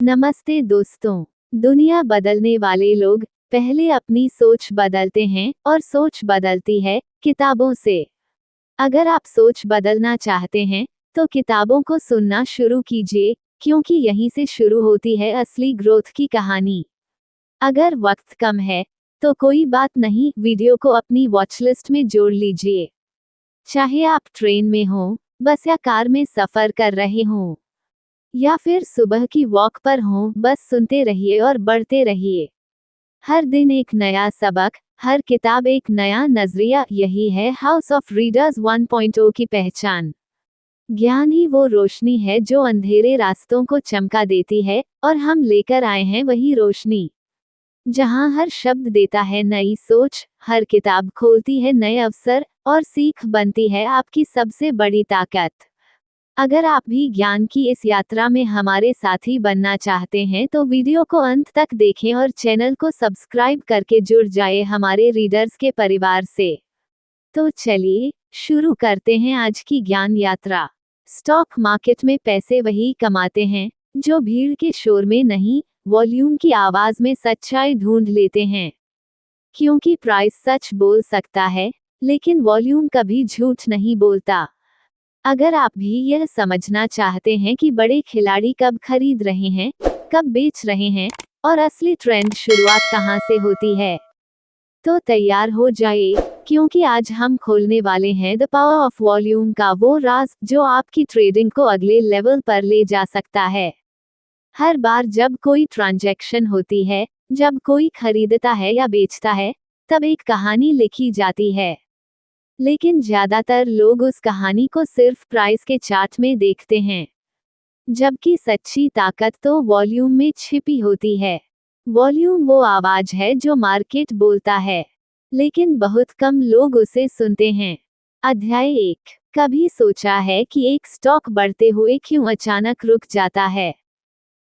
नमस्ते दोस्तों। दुनिया बदलने वाले लोग पहले अपनी सोच बदलते हैं और सोच बदलती है किताबों से। अगर आप सोच बदलना चाहते हैं तो किताबों को सुनना शुरू कीजिए, क्योंकि यहीं से शुरू होती है असली ग्रोथ की कहानी। अगर वक्त कम है तो कोई बात नहीं, वीडियो को अपनी वॉचलिस्ट में जोड़ लीजिए। चाहे आप ट्रेन में हो, बस या कार में सफर कर रहे हों, या फिर सुबह की वॉक पर हों, बस सुनते रहिए और बढ़ते रहिए। हर दिन एक नया सबक, हर किताब एक नया नजरिया। यही है हाउस ऑफ रीडर्स 1.0 की पहचान। ज्ञान ही वो रोशनी है जो अंधेरे रास्तों को चमका देती है, और हम लेकर आए हैं वही रोशनी। जहां हर शब्द देता है नई सोच, हर किताब खोलती है नए अवसर, और सीख बनती है आपकी सबसे बड़ी ताकत। अगर आप भी ज्ञान की इस यात्रा में हमारे साथी बनना चाहते हैं तो वीडियो को अंत तक देखें और चैनल को सब्सक्राइब करके जुड़ जाए हमारे रीडर्स के परिवार से। तो चलिए शुरू करते हैं आज की ज्ञान यात्रा। स्टॉक मार्केट में पैसे वही कमाते हैं जो भीड़ के शोर में नहीं, वॉल्यूम की आवाज में सच्चाई ढूंढ लेते हैं। क्योंकि प्राइस सच बोल सकता है, लेकिन वॉल्यूम कभी झूठ नहीं बोलता। अगर आप भी यह समझना चाहते हैं कि बड़े खिलाड़ी कब खरीद रहे हैं, कब बेच रहे हैं, और असली ट्रेंड शुरुआत कहां से होती है, तो तैयार हो जाइए, क्योंकि आज हम खोलने वाले हैं द पावर ऑफ वॉल्यूम का वो राज जो आपकी ट्रेडिंग को अगले लेवल पर ले जा सकता है। हर बार जब कोई ट्रांजैक्शन होती है, जब कोई खरीदता है या बेचता है, तब एक कहानी लिखी जाती है। लेकिन ज्यादातर लोग उस कहानी को सिर्फ प्राइस के चार्ट में देखते हैं, जबकि सच्ची ताकत तो वॉल्यूम में छिपी होती है। वॉल्यूम वो आवाज है जो मार्केट बोलता है, लेकिन बहुत कम लोग उसे सुनते हैं। अध्याय 1। कभी सोचा है कि एक स्टॉक बढ़ते हुए क्यों अचानक रुक जाता है,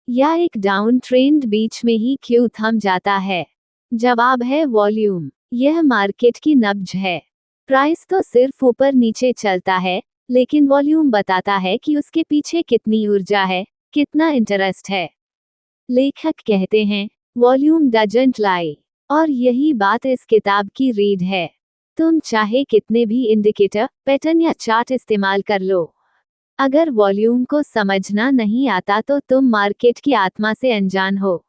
या एक डाउन ट्रेंड बीच में ही क्यों थम जाता है? जवाब है वॉल्यूम। यह मार्केट की नब्ज है। प्राइस तो सिर्फ ऊपर नीचे चलता है, लेकिन वॉल्यूम बताता है कि उसके पीछे कितनी ऊर्जा है, कितना इंटरेस्ट है। लेखक कहते हैं, वॉल्यूम डजंट लाई। और यही बात इस किताब की रीड है। तुम चाहे कितने भी इंडिकेटर, पैटर्न या चार्ट इस्तेमाल कर लो, अगर वॉल्यूम को समझना नहीं आता तो तुम मार्केट की आत्मा से अनजान हो।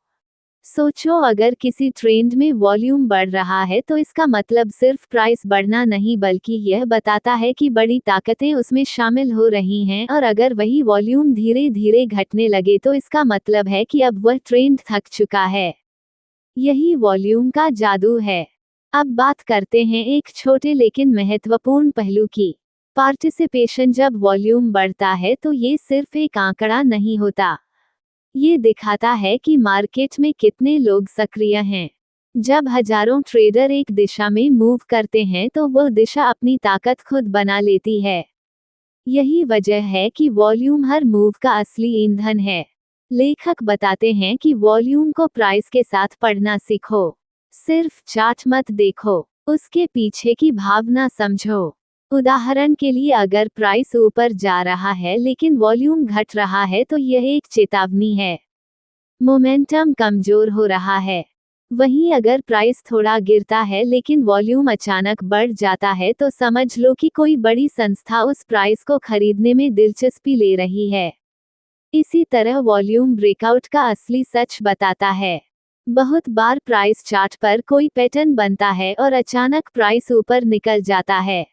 सोचो, अगर किसी ट्रेंड में वॉल्यूम बढ़ रहा है तो इसका मतलब सिर्फ प्राइस बढ़ना नहीं, बल्कि यह बताता है कि बड़ी ताकतें उसमें शामिल हो रही हैं। और अगर वही वॉल्यूम धीरे धीरे घटने लगे तो इसका मतलब है कि अब वह ट्रेंड थक चुका है। यही वॉल्यूम का जादू है। अब बात करते हैं एक छोटे लेकिन महत्वपूर्ण पहलू की। पार्टिसिपेशन। जब वॉल्यूम बढ़ता है तो ये सिर्फ एक आंकड़ा नहीं होता, ये दिखाता है कि मार्केट में कितने लोग सक्रिय हैं। जब हजारों ट्रेडर एक दिशा में मूव करते हैं तो वह दिशा अपनी ताकत खुद बना लेती है। यही वजह है कि वॉल्यूम हर मूव का असली ईंधन है। लेखक बताते हैं कि वॉल्यूम को प्राइस के साथ पढ़ना सीखो। सिर्फ चार्ट मत देखो, उसके पीछे की भावना समझो। उदाहरण के लिए, अगर प्राइस ऊपर जा रहा है लेकिन वॉल्यूम घट रहा है तो यह एक चेतावनी है, मोमेंटम कमजोर हो रहा है। वहीं अगर प्राइस थोड़ा गिरता है लेकिन वॉल्यूम अचानक बढ़ जाता है तो समझ लो कि कोई बड़ी संस्था उस प्राइस को खरीदने में दिलचस्पी ले रही है। इसी तरह वॉल्यूम ब्रेकआउट का असली सच बताता है। बहुत बार प्राइस चार्ट पर कोई पैटर्न बनता है और अचानक प्राइस ऊपर निकल जाता है।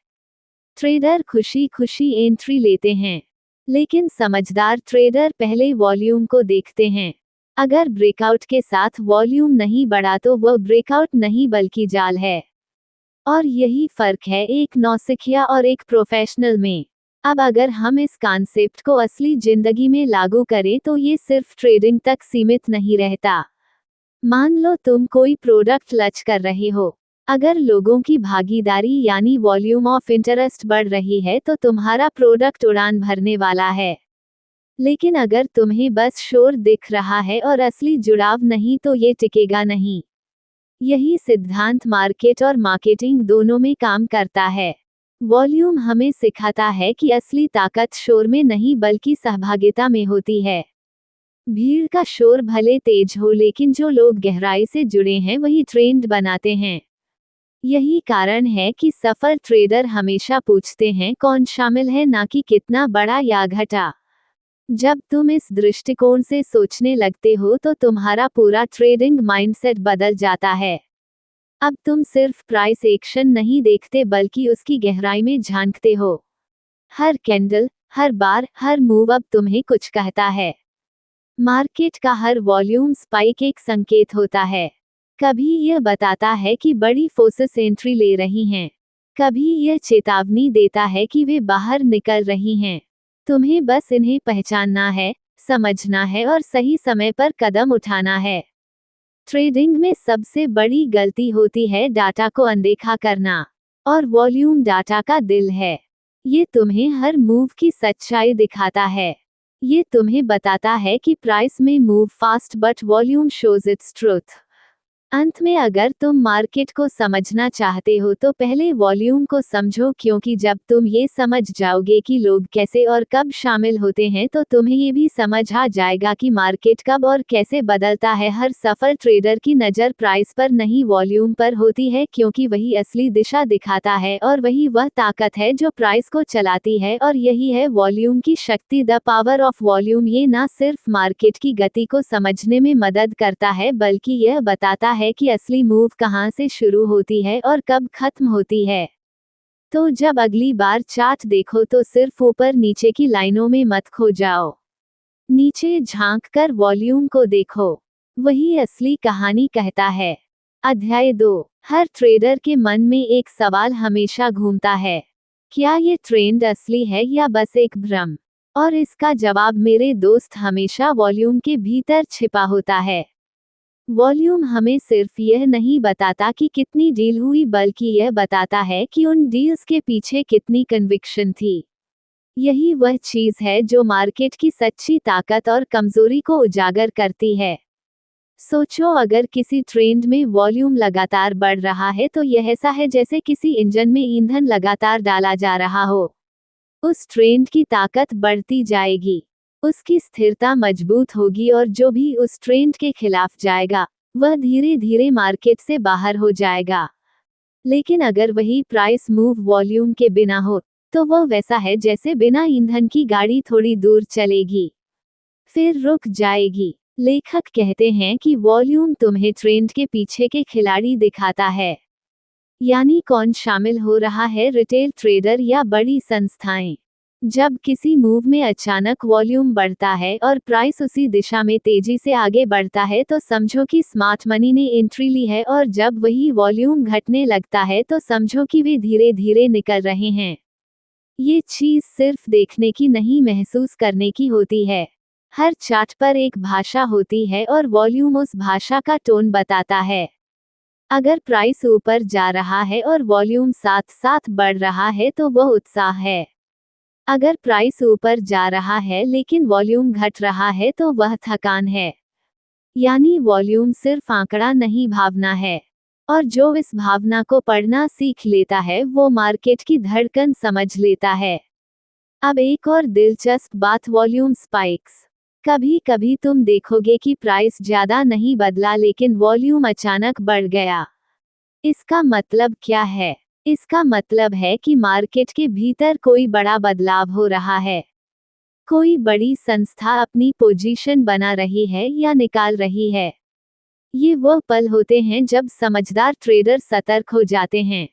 ट्रेडर खुशी खुशी एंट्री लेते हैं, लेकिन समझदार ट्रेडर पहले वॉल्यूम को देखते हैं। अगर ब्रेकआउट के साथ वॉल्यूम नहीं बढ़ा तो वह ब्रेकआउट नहीं बल्कि जाल है। और यही फर्क है एक नौसिखिया और एक प्रोफेशनल में। अब अगर हम इस कॉन्सेप्ट को असली जिंदगी में लागू करें तो ये सिर्फ ट्रेडिंग तक सीमित नहीं रहता। मान लो तुम कोई प्रोडक्ट लॉन्च कर रहे हो। अगर लोगों की भागीदारी यानी वॉल्यूम ऑफ इंटरेस्ट बढ़ रही है तो तुम्हारा प्रोडक्ट उड़ान भरने वाला है। लेकिन अगर तुम्हें बस शोर दिख रहा है और असली जुड़ाव नहीं तो ये टिकेगा नहीं। यही सिद्धांत मार्केट और मार्केटिंग दोनों में काम करता है। वॉल्यूम हमें सिखाता है कि असली ताकत शोर में नहीं बल्कि सहभागिता में होती है। भीड़ का शोर भले तेज हो, लेकिन जो लोग गहराई से जुड़े हैं वही ट्रेंड बनाते हैं। यही कारण है कि सफल ट्रेडर हमेशा पूछते हैं कौन शामिल है, ना कि कितना बड़ा या घटा। जब तुम इस दृष्टिकोण से सोचने लगते हो तो तुम्हारा पूरा ट्रेडिंग माइंडसेट बदल जाता है। अब तुम सिर्फ प्राइस एक्शन नहीं देखते बल्कि उसकी गहराई में झांकते हो। हर कैंडल, हर बार, हर मूव अब तुम्हें कुछ कहता है। मार्केट का हर वॉल्यूम स्पाइक एक संकेत होता है। कभी यह बताता है कि बड़ी फोर्सेस एंट्री ले रही हैं, कभी यह चेतावनी देता है कि वे बाहर निकल रही हैं। तुम्हें बस इन्हें पहचानना है, समझना है और सही समय पर कदम उठाना है। ट्रेडिंग में सबसे बड़ी गलती होती है डाटा को अनदेखा करना, और वॉल्यूम डाटा का दिल है। ये तुम्हें हर मूव की सच्चाई दिखाता है। ये तुम्हें बताता है कि प्राइस में move fast but volume shows it's truth. अंत में अगर तुम मार्केट को समझना चाहते हो तो पहले वॉल्यूम को समझो, क्योंकि जब तुम ये समझ जाओगे कि लोग कैसे और कब शामिल होते हैं तो तुम्हें ये भी समझ आ जाएगा कि मार्केट कब और कैसे बदलता है। हर सफल ट्रेडर की नज़र प्राइस पर नहीं वॉल्यूम पर होती है, क्योंकि वही असली दिशा दिखाता है और वही वह ताकत है जो प्राइस को चलाती है, और यही है वॉल्यूम की शक्ति, द पावर ऑफ वॉल्यूम। ये ना सिर्फ मार्केट की गति को समझने में मदद करता है बल्कि यह बताता है कि असली मूव कहां से शुरू होती है और कब खत्म होती है। तो जब अगली बार चार्ट देखो तो सिर्फ ऊपर नीचे की लाइनों में मत खो जाओ। नीचे झांककर वॉल्यूम को देखो, वही असली कहानी कहता है। अध्याय 2। हर ट्रेडर के मन में एक सवाल हमेशा घूमता है, क्या ये ट्रेंड असली है या बस एक भ्रम? और इसका जवाब मेरे दोस्त हमेशा वॉल्यूम के भीतर छिपा होता है। वॉल्यूम हमें सिर्फ यह नहीं बताता कि कितनी डील हुई, बल्कि यह बताता है कि उन डील्स के पीछे कितनी कन्विक्शन थी। यही वह चीज है जो मार्केट की सच्ची ताकत और कमजोरी को उजागर करती है। सोचो, अगर किसी ट्रेंड में वॉल्यूम लगातार बढ़ रहा है तो यह ऐसा है जैसे किसी इंजन में ईंधन लगातार डाला जा रहा हो। उस ट्रेंड की ताकत बढ़ती जाएगी, उसकी स्थिरता मजबूत होगी, और जो भी उस ट्रेंड के खिलाफ जाएगा वह धीरे धीरे मार्केट से बाहर हो जाएगा। लेकिन अगर वही प्राइस मूव वॉल्यूम के बिना हो तो वह वैसा है जैसे बिना ईंधन की गाड़ी थोड़ी दूर चलेगी, फिर रुक जाएगी। लेखक कहते हैं कि वॉल्यूम तुम्हें ट्रेंड के पीछे के खिलाड़ी दिखाता है, यानी कौन शामिल हो रहा है, रिटेल ट्रेडर या बड़ी संस्थाएं। जब किसी मूव में अचानक वॉल्यूम बढ़ता है और प्राइस उसी दिशा में तेजी से आगे बढ़ता है तो समझो कि स्मार्ट मनी ने एंट्री ली है, और जब वही वॉल्यूम घटने लगता है तो समझो कि वे धीरे धीरे निकल रहे हैं। ये चीज सिर्फ देखने की नहीं, महसूस करने की होती है। हर चार्ट पर एक भाषा होती है और वॉल्यूम उस भाषा का टोन बताता है। अगर प्राइस ऊपर जा रहा है और वॉल्यूम साथ साथ बढ़ रहा है तो वह उत्साह है। अगर प्राइस ऊपर जा रहा है लेकिन वॉल्यूम घट रहा है तो वह थकान है। यानी वॉल्यूम सिर्फ आंकड़ा नहीं, भावना है, और जो इस भावना को पढ़ना सीख लेता है वो मार्केट की धड़कन समझ लेता है। अब एक और दिलचस्प बात, वॉल्यूम स्पाइक्स। कभी कभी तुम देखोगे कि प्राइस ज्यादा नहीं बदला लेकिन वॉल्यूम अचानक बढ़ गया। इसका मतलब क्या है? इसका मतलब है कि मार्केट के भीतर कोई बड़ा बदलाव हो रहा है। कोई बड़ी संस्था अपनी पोजीशन बना रही है या निकाल रही है। ये वो पल होते हैं जब समझदार ट्रेडर सतर्क हो जाते हैं,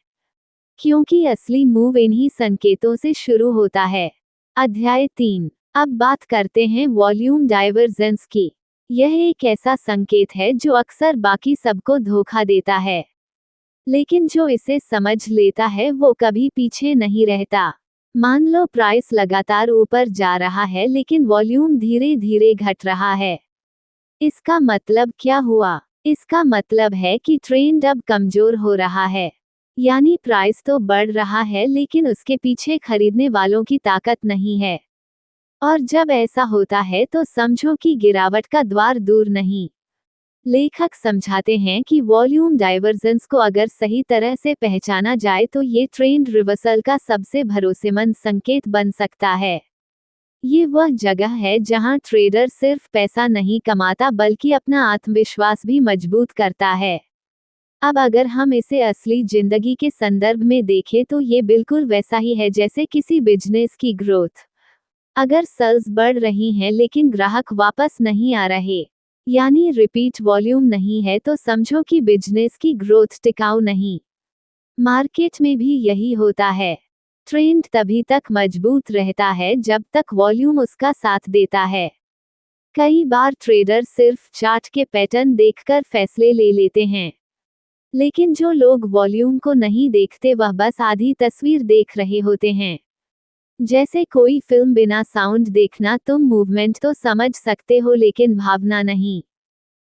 क्योंकि असली मूव इन्हीं संकेतों से शुरू होता है। अध्याय 3। अब बात करते हैं वॉल्यूम डाइवर्जेंस की। यह एक ऐसा संकेत है जो अक्सर बाकी सबको धोखा देता है, लेकिन जो इसे समझ लेता है वो कभी पीछे नहीं रहता। मान लो प्राइस लगातार ऊपर जा रहा है लेकिन वॉल्यूम धीरे धीरे घट रहा है। इसका मतलब क्या हुआ? इसका मतलब है कि ट्रेंड अब कमजोर हो रहा है। यानी प्राइस तो बढ़ रहा है लेकिन उसके पीछे खरीदने वालों की ताकत नहीं है। और जब ऐसा होता है तो समझो कि गिरावट का द्वार दूर नहीं। लेखक समझाते हैं कि वॉल्यूम डाइवर्जेंस को अगर सही तरह से पहचाना जाए तो ये ट्रेंड रिवर्सल का सबसे भरोसेमंद संकेत बन सकता है। ये वह जगह है जहां ट्रेडर सिर्फ पैसा नहीं कमाता बल्कि अपना आत्मविश्वास भी मजबूत करता है। अब अगर हम इसे असली जिंदगी के संदर्भ में देखें तो ये बिल्कुल वैसा ही है जैसे किसी बिजनेस की ग्रोथ। अगर सेल्स बढ़ रही हैं लेकिन ग्राहक वापस नहीं आ रहे, यानी रिपीट वॉल्यूम नहीं है, तो समझो कि बिजनेस की ग्रोथ टिकाऊ नहीं। मार्केट में भी यही होता है। ट्रेंड तभी तक मजबूत रहता है जब तक वॉल्यूम उसका साथ देता है। कई बार ट्रेडर सिर्फ चार्ट के पैटर्न देखकर फैसले ले लेते हैं, लेकिन जो लोग वॉल्यूम को नहीं देखते वह बस आधी तस्वीर देख रहे होते हैं। जैसे कोई फिल्म बिना साउंड देखना, तुम मूवमेंट तो समझ सकते हो लेकिन भावना नहीं।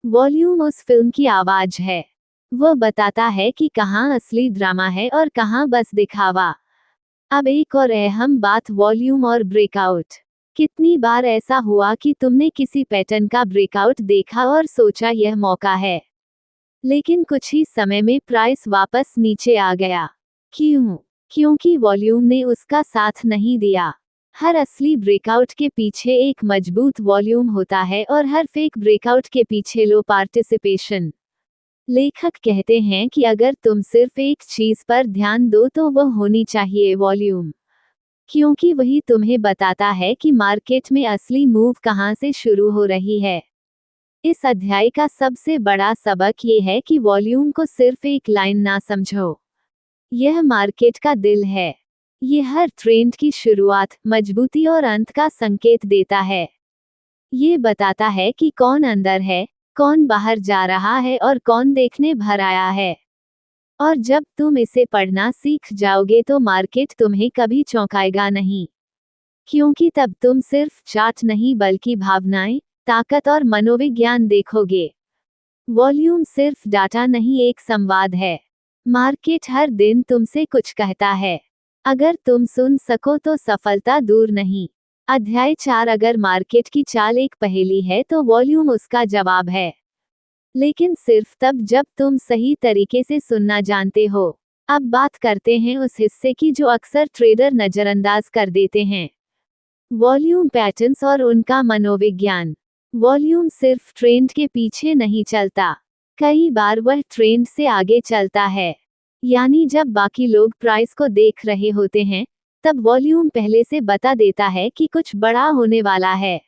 वॉल्यूम उस फिल्म की आवाज है। वो बताता है कि कहाँ असली ड्रामा है और कहाँ बस दिखावा। अब एक और अहम बात, वॉल्यूम और ब्रेकआउट। कितनी बार ऐसा हुआ कि तुमने किसी पैटर्न का ब्रेकआउट देखा और सोचा यह मौका है, लेकिन कुछ ही समय में प्राइस वापस नीचे आ गया। क्यों? क्योंकि वॉल्यूम ने उसका साथ नहीं दिया। हर असली ब्रेकआउट के पीछे एक मजबूत वॉल्यूम होता है और हर फेक ब्रेकआउट के पीछे लो पार्टिसिपेशन। लेखक कहते हैं कि अगर तुम सिर्फ एक चीज पर ध्यान दो तो वह होनी चाहिए वॉल्यूम, क्योंकि वही तुम्हें बताता है कि मार्केट में असली मूव कहां से शुरू हो रही है। इस अध्याय का सबसे बड़ा सबक ये है कि वॉल्यूम को सिर्फ एक लाइन ना समझो, यह मार्केट का दिल है। ये हर ट्रेंड की शुरुआत, मजबूती और अंत का संकेत देता है। ये बताता है कि कौन अंदर है, कौन बाहर जा रहा है और कौन देखने भर आया है। और जब तुम इसे पढ़ना सीख जाओगे तो मार्केट तुम्हें कभी चौंकाएगा नहीं, क्योंकि तब तुम सिर्फ चार्ट नहीं बल्कि भावनाएं, ताकत और मनोविज्ञान देखोगे। वॉल्यूम सिर्फ डाटा नहीं, एक संवाद है। मार्केट हर दिन तुमसे कुछ कहता है। अगर तुम सुन सको तो सफलता दूर नहीं। अध्याय 4, अगर मार्केट की चाल एक पहेली है तो वॉल्यूम उसका जवाब है, लेकिन सिर्फ तब जब तुम सही तरीके से सुनना जानते हो। अब बात करते हैं उस हिस्से की जो अक्सर ट्रेडर नजरअंदाज कर देते हैं, वॉल्यूम पैटर्न्स और उनका मनोविज्ञान। वॉल्यूम सिर्फ ट्रेंड के पीछे नहीं चलता, कई बार वह ट्रेंड से आगे चलता है। यानी जब बाकी लोग प्राइस को देख रहे होते हैं, तब वॉल्यूम पहले से बता देता है कि कुछ बड़ा होने वाला है।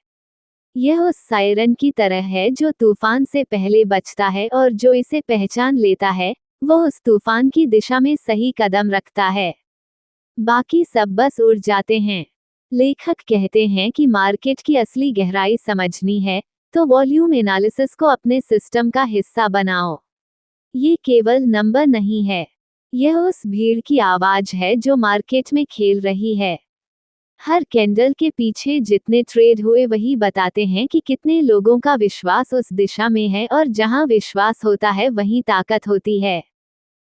यह उस सायरन की तरह है जो तूफान से पहले बचता है और जो इसे पहचान लेता है, वो उस तूफान की दिशा में सही कदम रखता है। बाकी सब बस उड़ जाते हैं। लेखक कहते हैं कि मार्केट की असली गहराई समझनी है तो वॉल्यूम एनालिसिस को अपने सिस्टम का हिस्सा बनाओ। ये केवल नंबर नहीं है, यह उस भीड़ की आवाज है जो मार्केट में खेल रही है। हर कैंडल के पीछे जितने ट्रेड हुए वही बताते हैं कि कितने लोगों का विश्वास उस दिशा में है, और जहां विश्वास होता है वहीं ताकत होती है।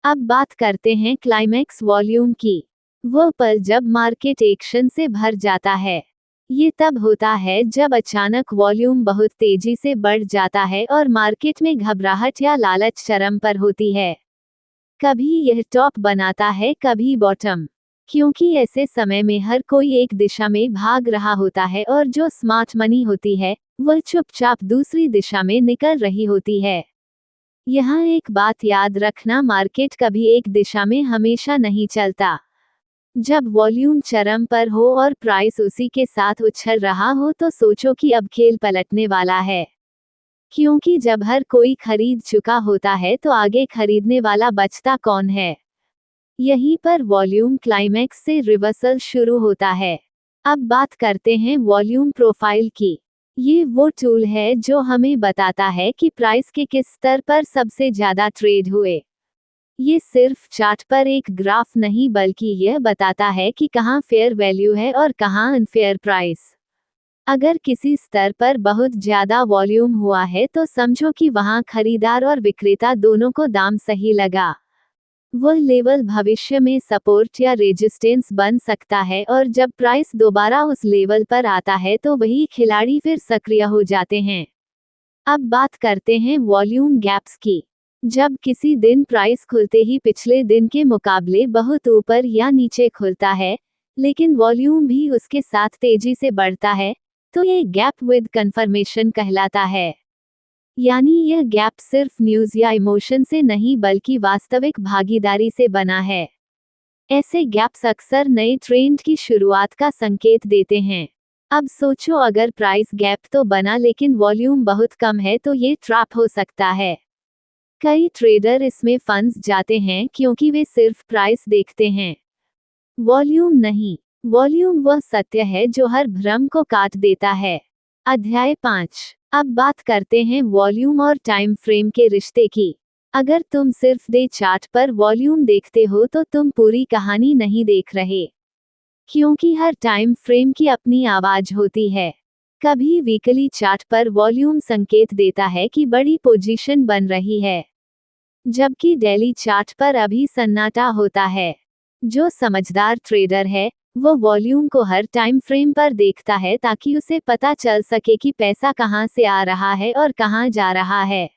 अब बात करते हैं क्लाइमैक्स वॉल्यूम की। वो पल जब मार्केट एक्शन से भर जाता है। ये तब होता है जब अचानक वॉल्यूम बहुत तेजी से बढ़ जाता है और मार्केट में घबराहट या लालच चरम पर होती है। कभी यह टॉप बनाता है, कभी बॉटम, क्योंकि ऐसे समय में हर कोई एक दिशा में भाग रहा होता है और जो स्मार्ट मनी होती है वह चुपचाप दूसरी दिशा में निकल रही होती है। यहाँ एक बात याद रखना, मार्केट कभी एक दिशा में हमेशा नहीं चलता। जब वॉल्यूम चरम पर हो और प्राइस उसी के साथ उछल रहा हो तो सोचो कि अब खेल पलटने वाला है, क्योंकि जब हर कोई खरीद चुका होता है तो आगे खरीदने वाला बचता कौन है। यहीं पर वॉल्यूम क्लाइमैक्स से रिवर्सल शुरू होता है। अब बात करते हैं वॉल्यूम प्रोफाइल की। ये वो टूल है जो हमें बताता है कि प्राइस के किस स्तर पर सबसे ज्यादा ट्रेड हुए। ये सिर्फ चार्ट पर एक ग्राफ नहीं बल्कि यह बताता है कि कहाँ फेयर वैल्यू है और कहाँ अनफेयर प्राइस। अगर किसी स्तर पर बहुत ज्यादा वॉल्यूम हुआ है तो समझो कि वहाँ खरीदार और विक्रेता दोनों को दाम सही लगा। वह लेवल भविष्य में सपोर्ट या रेजिस्टेंस बन सकता है, और जब प्राइस दोबारा उस लेवल पर आता है तो वही खिलाड़ी फिर सक्रिय हो जाते हैं। अब बात करते हैं वॉल्यूम गैप्स की। जब किसी दिन प्राइस खुलते ही पिछले दिन के मुकाबले बहुत ऊपर या नीचे खुलता है, लेकिन वॉल्यूम भी उसके साथ तेजी से बढ़ता है, तो ये गैप विद कंफर्मेशन कहलाता है। यानी यह गैप सिर्फ न्यूज़ या इमोशन से नहीं बल्कि वास्तविक भागीदारी से बना है। ऐसे गैप्स अक्सर नए ट्रेंड की शुरुआत का संकेत देते हैं। अब सोचो, अगर प्राइस गैप तो बना लेकिन वॉल्यूम बहुत कम है तो ये ट्रैप हो सकता है। कई ट्रेडर इसमें फंस जाते हैं क्योंकि वे सिर्फ प्राइस देखते हैं, वॉल्यूम नहीं। वॉल्यूम वह सत्य है जो हर भ्रम को काट देता है। अध्याय 5। अब बात करते हैं वॉल्यूम और टाइम फ्रेम के रिश्ते की। अगर तुम सिर्फ डे चार्ट पर वॉल्यूम देखते हो तो तुम पूरी कहानी नहीं देख रहे, क्योंकि हर टाइम फ्रेम की अपनी आवाज होती है। कभी वीकली चार्ट पर वॉल्यूम संकेत देता है कि बड़ी पोजीशन बन रही है, जबकि डेली चार्ट पर अभी सन्नाटा होता है। जो समझदार ट्रेडर है वो वॉल्यूम को हर टाइम फ्रेम पर देखता है ताकि उसे पता चल सके कि पैसा कहां से आ रहा है और कहां जा रहा है।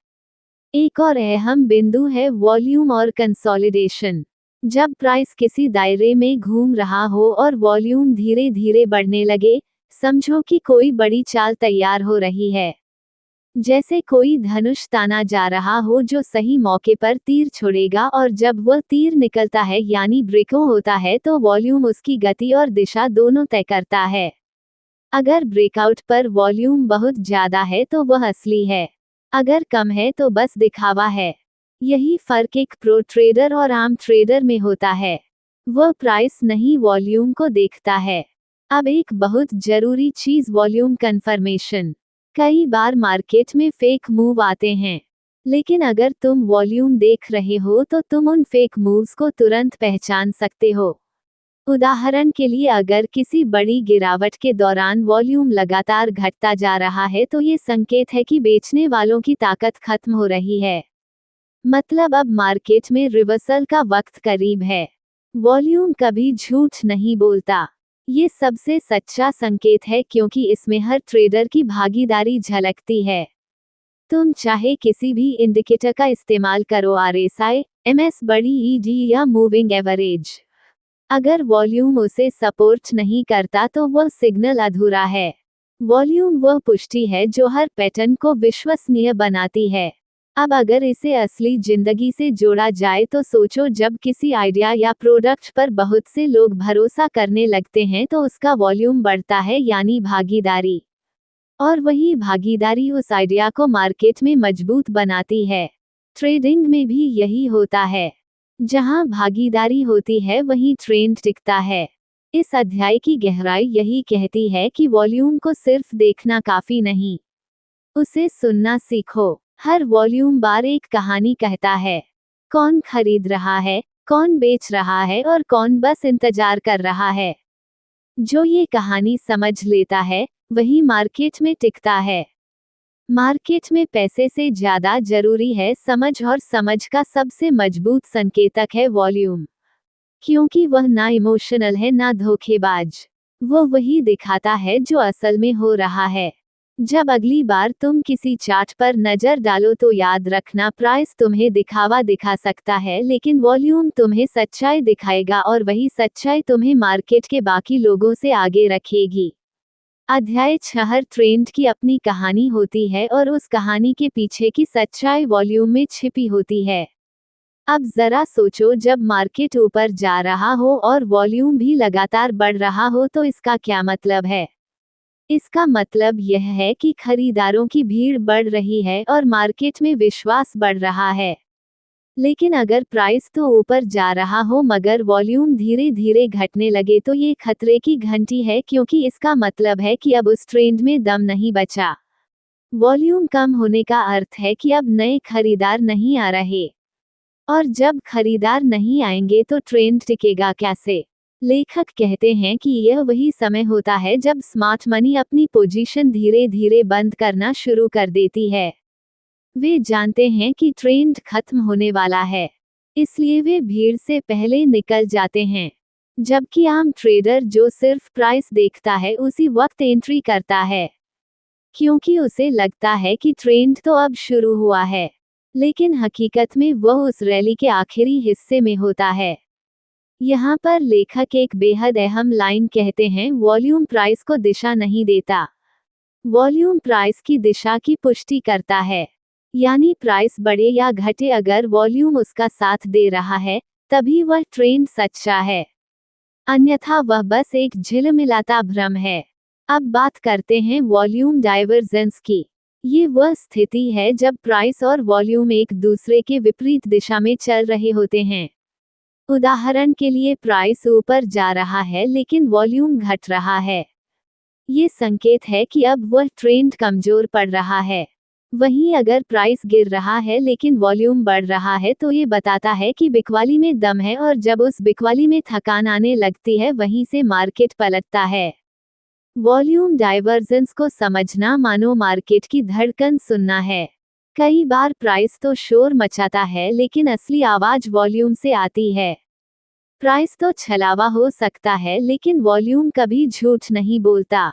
एक और अहम बिंदु है वॉल्यूम और कंसोलिडेशन। जब प्राइस किसी दायरे में घूम रहा हो और वॉल्यूम धीरे धीरे बढ़ने लगे, समझो कि कोई बड़ी चाल तैयार हो रही है। जैसे कोई धनुष ताना जा रहा हो जो सही मौके पर तीर छोड़ेगा, और जब वह तीर निकलता है यानी ब्रेकआउट होता है तो वॉल्यूम उसकी गति और दिशा दोनों तय करता है। अगर ब्रेकआउट पर वॉल्यूम बहुत ज्यादा है तो वह असली है, अगर कम है तो बस दिखावा है। यही फर्क एक प्रो ट्रेडर और आम ट्रेडर में होता है। वह प्राइस नहीं वॉल्यूम को देखता है। अब एक बहुत जरूरी चीज, वॉल्यूम कंफर्मेशन। कई बार मार्केट में फेक मूव आते हैं, लेकिन अगर तुम वॉल्यूम देख रहे हो तो तुम उन फेक मूव्स को तुरंत पहचान सकते हो। उदाहरण के लिए, अगर किसी बड़ी गिरावट के दौरान वॉल्यूम लगातार घटता जा रहा है तो ये संकेत है कि बेचने वालों की ताकत खत्म हो रही है। मतलब अब मार्केट में रिवर्सल का वक्त करीब है। वॉल्यूम कभी झूठ नहीं बोलता। ये सबसे सच्चा संकेत है क्योंकि इसमें हर ट्रेडर की भागीदारी झलकती है। तुम चाहे किसी भी इंडिकेटर का इस्तेमाल करो, RSI, MS, बड़ी ED या मूविंग एवरेज, अगर वॉल्यूम उसे सपोर्ट नहीं करता तो वह सिग्नल अधूरा है। वॉल्यूम वह पुष्टि है जो हर पैटर्न को विश्वसनीय बनाती है। अब अगर इसे असली जिंदगी से जोड़ा जाए तो सोचो, जब किसी आइडिया या प्रोडक्ट पर बहुत से लोग भरोसा करने लगते हैं तो उसका वॉल्यूम बढ़ता है, यानी भागीदारी। और वही भागीदारी उस आइडिया को मार्केट में मजबूत बनाती है। ट्रेडिंग में भी यही होता है। जहां भागीदारी होती है वहीं ट्रेंड टिकता है। इस अध्याय की गहराई यही कहती है कि वॉल्यूम को सिर्फ देखना काफी नहीं, उसे सुनना सीखो। हर वॉल्यूम बार एक कहानी कहता है। कौन खरीद रहा है, कौन बेच रहा है और कौन बस इंतजार कर रहा है। जो ये कहानी समझ लेता है वही मार्केट में टिकता है। मार्केट में पैसे से ज्यादा जरूरी है समझ, और समझ का सबसे मजबूत संकेतक है वॉल्यूम, क्योंकि वह ना इमोशनल है ना धोखेबाज। वो वही दिखाता है जो असल में हो रहा है। जब अगली बार तुम किसी चार्ट पर नजर डालो तो याद रखना, प्राइस तुम्हें दिखावा दिखा सकता है लेकिन वॉल्यूम तुम्हें सच्चाई दिखाएगा, और वही सच्चाई तुम्हें मार्केट के बाकी लोगों से आगे रखेगी। अध्याय 6। ट्रेंड की अपनी कहानी होती है और उस कहानी के पीछे की सच्चाई वॉल्यूम में छिपी होती है। अब जरा सोचो, जब मार्केट ऊपर जा रहा हो और वॉल्यूम भी लगातार बढ़ रहा हो तो इसका क्या मतलब है? इसका मतलब यह है कि खरीदारों की भीड़ बढ़ रही है और मार्केट में विश्वास बढ़ रहा है। लेकिन अगर प्राइस तो ऊपर जा रहा हो मगर वॉल्यूम धीरे धीरे घटने लगे तो ये खतरे की घंटी है, क्योंकि इसका मतलब है कि अब उस ट्रेंड में दम नहीं बचा। वॉल्यूम कम होने का अर्थ है कि अब नए खरीदार नहीं आ रहे, और जब खरीदार नहीं आएंगे तो ट्रेंड टिकेगा कैसे? लेखक कहते हैं कि यह वही समय होता है जब स्मार्ट मनी अपनी पोजीशन धीरे धीरे बंद करना शुरू कर देती है। वे जानते हैं कि ट्रेंड खत्म होने वाला है, इसलिए वे भीड़ से पहले निकल जाते हैं। जबकि आम ट्रेडर जो सिर्फ प्राइस देखता है उसी वक्त एंट्री करता है, क्योंकि उसे लगता है कि ट्रेंड तो अब शुरू हुआ है, लेकिन हकीकत में वह उस रैली के आखिरी हिस्से में होता है। यहाँ पर लेखक एक बेहद अहम लाइन कहते हैं, वॉल्यूम प्राइस को दिशा नहीं देता। वॉल्यूम प्राइस की दिशा की पुष्टि करता है। यानी प्राइस बढ़े या घटे, अगर वॉल्यूम उसका साथ दे रहा है तभी वह ट्रेंड सच्चा है, अन्यथा वह बस एक झिलमिलाता भ्रम है। अब बात करते हैं वॉल्यूम डाइवर्जेंस की। ये वह स्थिति है जब प्राइस और वॉल्यूम एक दूसरे के विपरीत दिशा में चल रहे होते हैं। उदाहरण के लिए, प्राइस ऊपर जा रहा है लेकिन वॉल्यूम घट रहा है। ये संकेत है कि अब वह ट्रेंड कमजोर पड़ रहा है। वहीं अगर प्राइस गिर रहा है लेकिन वॉल्यूम बढ़ रहा है तो ये बताता है कि बिकवाली में दम है, और जब उस बिकवाली में थकान आने लगती है वहीं से मार्केट पलटता है। वॉल्यूम डाइवर्जेंस को समझना मानो मार्केट की धड़कन सुनना है। कई बार प्राइस तो शोर मचाता है लेकिन असली आवाज वॉल्यूम से आती है। प्राइस तो छलावा हो सकता है लेकिन वॉल्यूम कभी झूठ नहीं बोलता।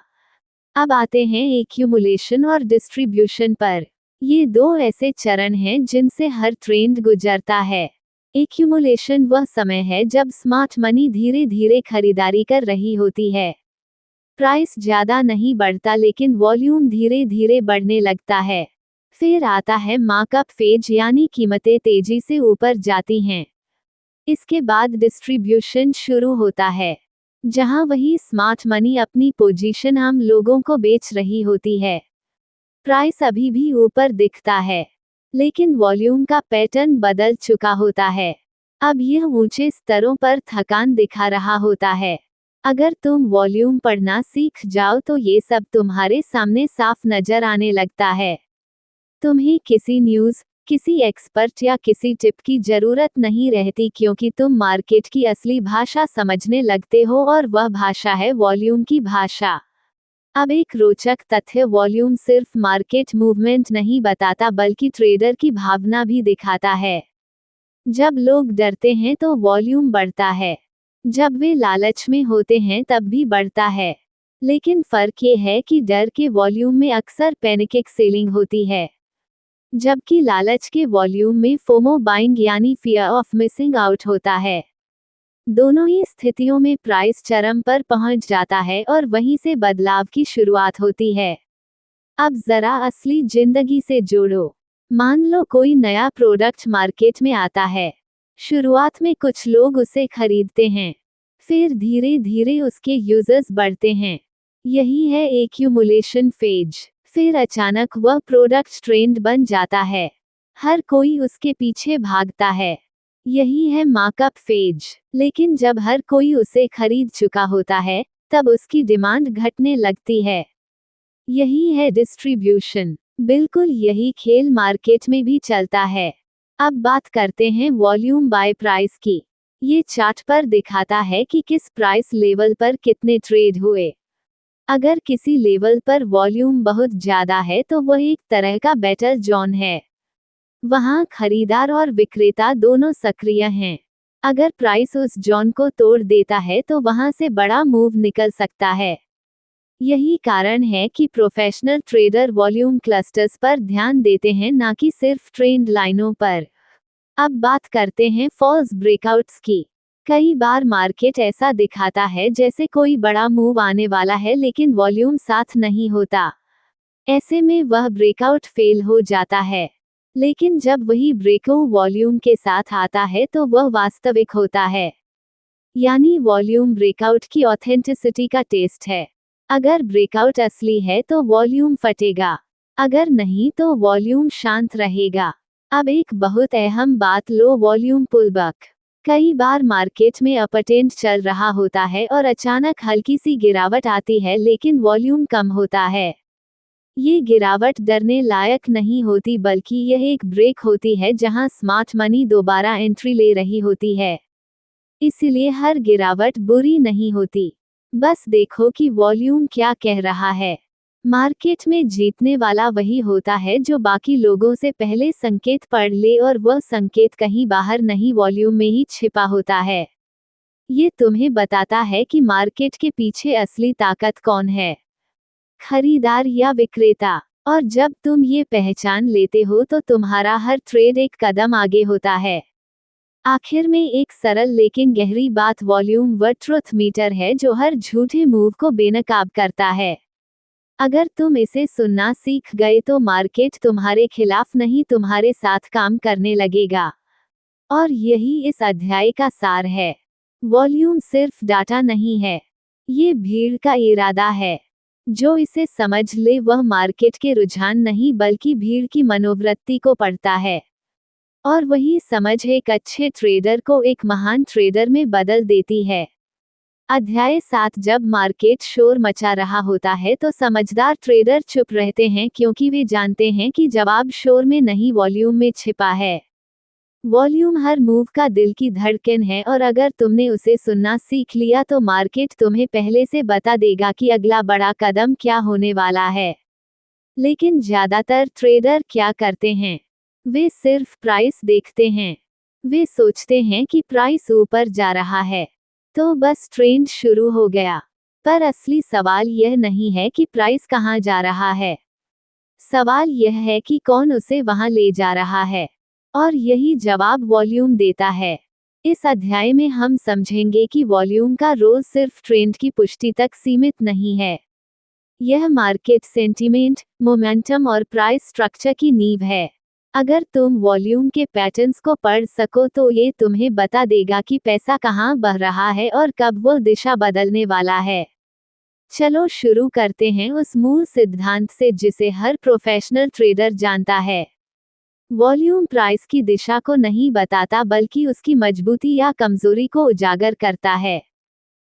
अब आते हैं एक्यूमुलेशन और डिस्ट्रीब्यूशन पर। ये दो ऐसे चरण हैं जिनसे हर ट्रेंड गुजरता है। एक्यूमुलेशन वह समय है जब स्मार्ट मनी धीरे धीरे खरीदारी कर रही होती है। प्राइस ज्यादा नहीं बढ़ता लेकिन वॉल्यूम धीरे धीरे बढ़ने लगता है। फिर आता है मार्कअप फेज, यानी कीमतें तेजी से ऊपर जाती हैं। इसके बाद डिस्ट्रीब्यूशन शुरू होता है, जहां वही स्मार्ट मनी अपनी पोजीशन आम लोगों को बेच रही होती है। प्राइस अभी भी ऊपर दिखता है लेकिन वॉल्यूम का पैटर्न बदल चुका होता है। अब यह ऊंचे स्तरों पर थकान दिखा रहा होता है। अगर तुम वॉल्यूम पढ़ना सीख जाओ तो ये सब तुम्हारे सामने साफ नजर आने लगता है। तुम्हें किसी न्यूज़, किसी एक्सपर्ट या किसी टिप की जरूरत नहीं रहती, क्योंकि तुम मार्केट की असली भाषा समझने लगते हो, और वह भाषा है वॉल्यूम की भाषा। अब एक रोचक तथ्य, वॉल्यूम सिर्फ मार्केट मूवमेंट नहीं बताता बल्कि ट्रेडर की भावना भी दिखाता है। जब लोग डरते हैं तो वॉल्यूम बढ़ता है, जब वे लालच में होते हैं तब भी बढ़ता है। लेकिन फर्क ये है कि डर के वॉल्यूम में अक्सर पैनिक सेलिंग होती है, जबकि लालच के वॉल्यूम में फोमो बाइंग यानी फियर ऑफ मिसिंग आउट होता है। दोनों ही स्थितियों में प्राइस चरम पर पहुंच जाता है और वहीं से बदलाव की शुरुआत होती है। अब जरा असली जिंदगी से जोड़ो। मान लो कोई नया प्रोडक्ट मार्केट में आता है। शुरुआत में कुछ लोग उसे खरीदते हैं, फिर धीरे धीरे उसके यूजर्स बढ़ते हैं। यही है एक्यूमुलेशन फेज। फिर अचानक वह प्रोडक्ट ट्रेंड बन जाता है, हर कोई उसके पीछे भागता है। यही है मार्कअप फेज। लेकिन जब हर कोई उसे खरीद चुका होता है तब उसकी डिमांड घटने लगती है। यही है डिस्ट्रीब्यूशन। बिल्कुल यही खेल मार्केट में भी चलता है। अब बात करते हैं वॉल्यूम बाय प्राइस की। ये चार्ट पर दिखाता है कि किस प्राइस लेवल पर कितने ट्रेड हुए। अगर किसी लेवल पर वॉल्यूम बहुत ज्यादा है तो वह एक तरह का बैटल जोन है। वहां खरीदार और विक्रेता दोनों सक्रिय हैं। अगर प्राइस उस जोन को तोड़ देता है तो वहां से बड़ा मूव निकल सकता है। यही कारण है कि प्रोफेशनल ट्रेडर वॉल्यूम क्लस्टर्स पर ध्यान देते हैं, ना कि सिर्फ ट्रेंड लाइनों पर। अब बात करते हैं फॉल्स ब्रेकआउट्स की। कई बार मार्केट ऐसा दिखाता है जैसे कोई बड़ा मूव आने वाला है लेकिन वॉल्यूम साथ नहीं होता। ऐसे में वह ब्रेकआउट फेल हो जाता है। लेकिन जब वही ब्रेकआउट वॉल्यूम के साथ आता है तो वह वास्तविक होता है। यानी वॉल्यूम ब्रेकआउट की ऑथेंटिसिटी का टेस्ट है। अगर ब्रेकआउट असली है तो वॉल्यूम फटेगा, अगर नहीं तो वॉल्यूम शांत रहेगा। अब एक बहुत अहम बात, लो वॉल्यूम पुलबैक। कई बार मार्केट में अपट्रेंड चल रहा होता है और अचानक हल्की सी गिरावट आती है लेकिन वॉल्यूम कम होता है। ये गिरावट डरने लायक नहीं होती, बल्कि यह एक ब्रेक होती है जहां स्मार्ट मनी दोबारा एंट्री ले रही होती है। इसलिए हर गिरावट बुरी नहीं होती, बस देखो कि वॉल्यूम क्या कह रहा है। मार्केट में जीतने वाला वही होता है जो बाकी लोगों से पहले संकेत पढ़ ले, और वह संकेत कहीं बाहर नहीं, वॉल्यूम में ही छिपा होता है। ये तुम्हें बताता है कि मार्केट के पीछे असली ताकत कौन है, खरीदार या विक्रेता। और जब तुम ये पहचान लेते हो तो तुम्हारा हर ट्रेड एक कदम आगे होता है। आखिर में एक सरल लेकिन गहरी बात वॉल्यूम व ट्रुथ मीटर है जो हर झूठे मूव को बेनकाब करता है। अगर तुम इसे सुनना सीख गए तो मार्केट तुम्हारे खिलाफ नहीं तुम्हारे साथ काम करने लगेगा। और यही इस अध्याय का सार है। वॉल्यूम सिर्फ डाटा नहीं है, ये भीड़ का इरादा है। जो इसे समझ ले वह मार्केट के रुझान नहीं बल्कि भीड़ की मनोवृत्ति को पढ़ता है। और वही समझ एक अच्छे ट्रेडर को एक महान ट्रेडर में बदल देती है। अध्याय 7 जब मार्केट शोर मचा रहा होता है तो समझदार ट्रेडर चुप रहते हैं क्योंकि वे जानते हैं कि जवाब शोर में नहीं वॉल्यूम में छिपा है। वॉल्यूम हर मूव का दिल की धड़कन है और अगर तुमने उसे सुनना सीख लिया तो मार्केट तुम्हें पहले से बता देगा कि अगला बड़ा कदम क्या होने वाला है। लेकिन ज्यादातर ट्रेडर क्या करते हैं? वे सिर्फ प्राइस देखते हैं। वे सोचते हैं कि प्राइस ऊपर जा रहा है तो बस ट्रेंड शुरू हो गया। पर असली सवाल यह नहीं है कि प्राइस कहाँ जा रहा है। सवाल यह है कि कौन उसे वहां ले जा रहा है। और यही जवाब वॉल्यूम देता है। इस अध्याय में हम समझेंगे कि वॉल्यूम का रोल सिर्फ ट्रेंड की पुष्टि तक सीमित नहीं है। यह मार्केट सेंटीमेंट, मोमेंटम और प्राइस स्ट्रक्चर की नींव है। अगर तुम वॉल्यूम के पैटर्न्स को पढ़ सको तो ये तुम्हें बता देगा कि पैसा कहाँ बह रहा है और कब वो दिशा बदलने वाला है। चलो शुरू करते हैं उस मूल सिद्धांत से जिसे हर प्रोफेशनल ट्रेडर जानता है। वॉल्यूम प्राइस की दिशा को नहीं बताता बल्कि उसकी मजबूती या कमजोरी को उजागर करता है।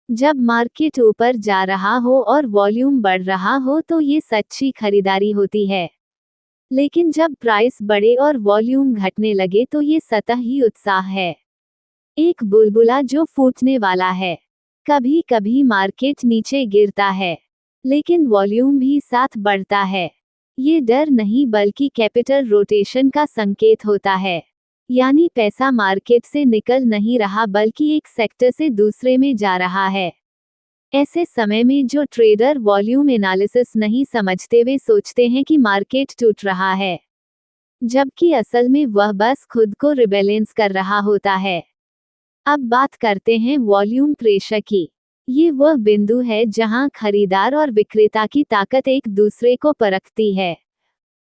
जब मार्केट ऊपर जा रहा हो और वॉल्यूम बढ़ रहा हो तो ये सच्ची खरीदारी होती है। लेकिन जब प्राइस बढ़े और वॉल्यूम घटने लगे तो ये सतही उत्साह है, एक बुलबुला जो फूटने वाला है। कभी कभी मार्केट नीचे गिरता है लेकिन वॉल्यूम भी साथ बढ़ता है। ये डर नहीं बल्कि कैपिटल रोटेशन का संकेत होता है। यानी पैसा मार्केट से निकल नहीं रहा बल्कि एक सेक्टर से दूसरे में जा रहा है। ऐसे समय में जो ट्रेडर वॉल्यूम एनालिसिस नहीं समझते वे सोचते हैं कि मार्केट टूट रहा है, जबकि असल में वह बस खुद को रिबैलेंस कर रहा होता है। अब बात करते हैं वॉल्यूम प्रेशर की। ये वह बिंदु है जहां खरीदार और विक्रेता की ताकत एक दूसरे को परखती है।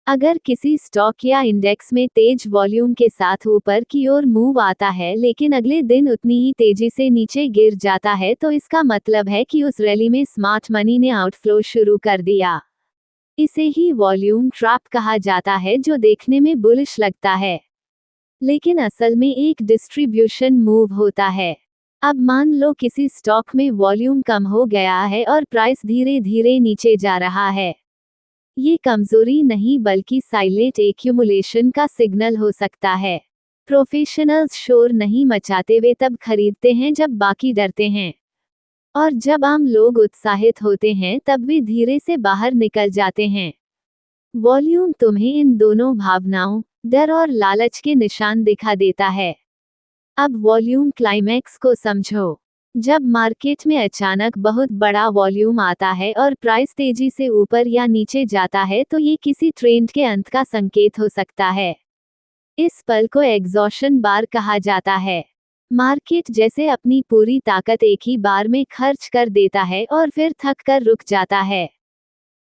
अगर किसी स्टॉक या इंडेक्स में तेज वॉल्यूम के साथ ऊपर की ओर मूव आता है लेकिन अगले दिन उतनी ही तेजी से नीचे गिर जाता है तो इसका मतलब है कि उस रैली में स्मार्ट मनी ने आउटफ्लो शुरू कर दिया। इसे ही वॉल्यूम ट्रैप कहा जाता है जो देखने में बुलिश लगता है लेकिन असल में एक डिस्ट्रीब्यूशन मूव होता है। अब मान लो किसी स्टॉक में वॉल्यूम कम हो गया है और प्राइस धीरे धीरे नीचे जा रहा है। ये कमजोरी नहीं बल्कि साइलेंट एक्यूमुलेशन का सिग्नल हो सकता है। प्रोफेशनल्स शोर नहीं मचाते, वे तब खरीदते हैं जब बाकी डरते हैं। और जब आम लोग उत्साहित होते हैं तब वे धीरे से बाहर निकल जाते हैं। वॉल्यूम तुम्हें इन दोनों भावनाओं, डर और लालच के निशान दिखा देता है। अब वॉल्यूम क्लाइमैक्स को समझो। जब मार्केट में अचानक बहुत बड़ा वॉल्यूम आता है और प्राइस तेजी से ऊपर या नीचे जाता है तो ये किसी ट्रेंड के अंत का संकेत हो सकता है। इस पल को एग्जॉशन बार कहा जाता है। मार्केट जैसे अपनी पूरी ताकत एक ही बार में खर्च कर देता है और फिर थक कर रुक जाता है।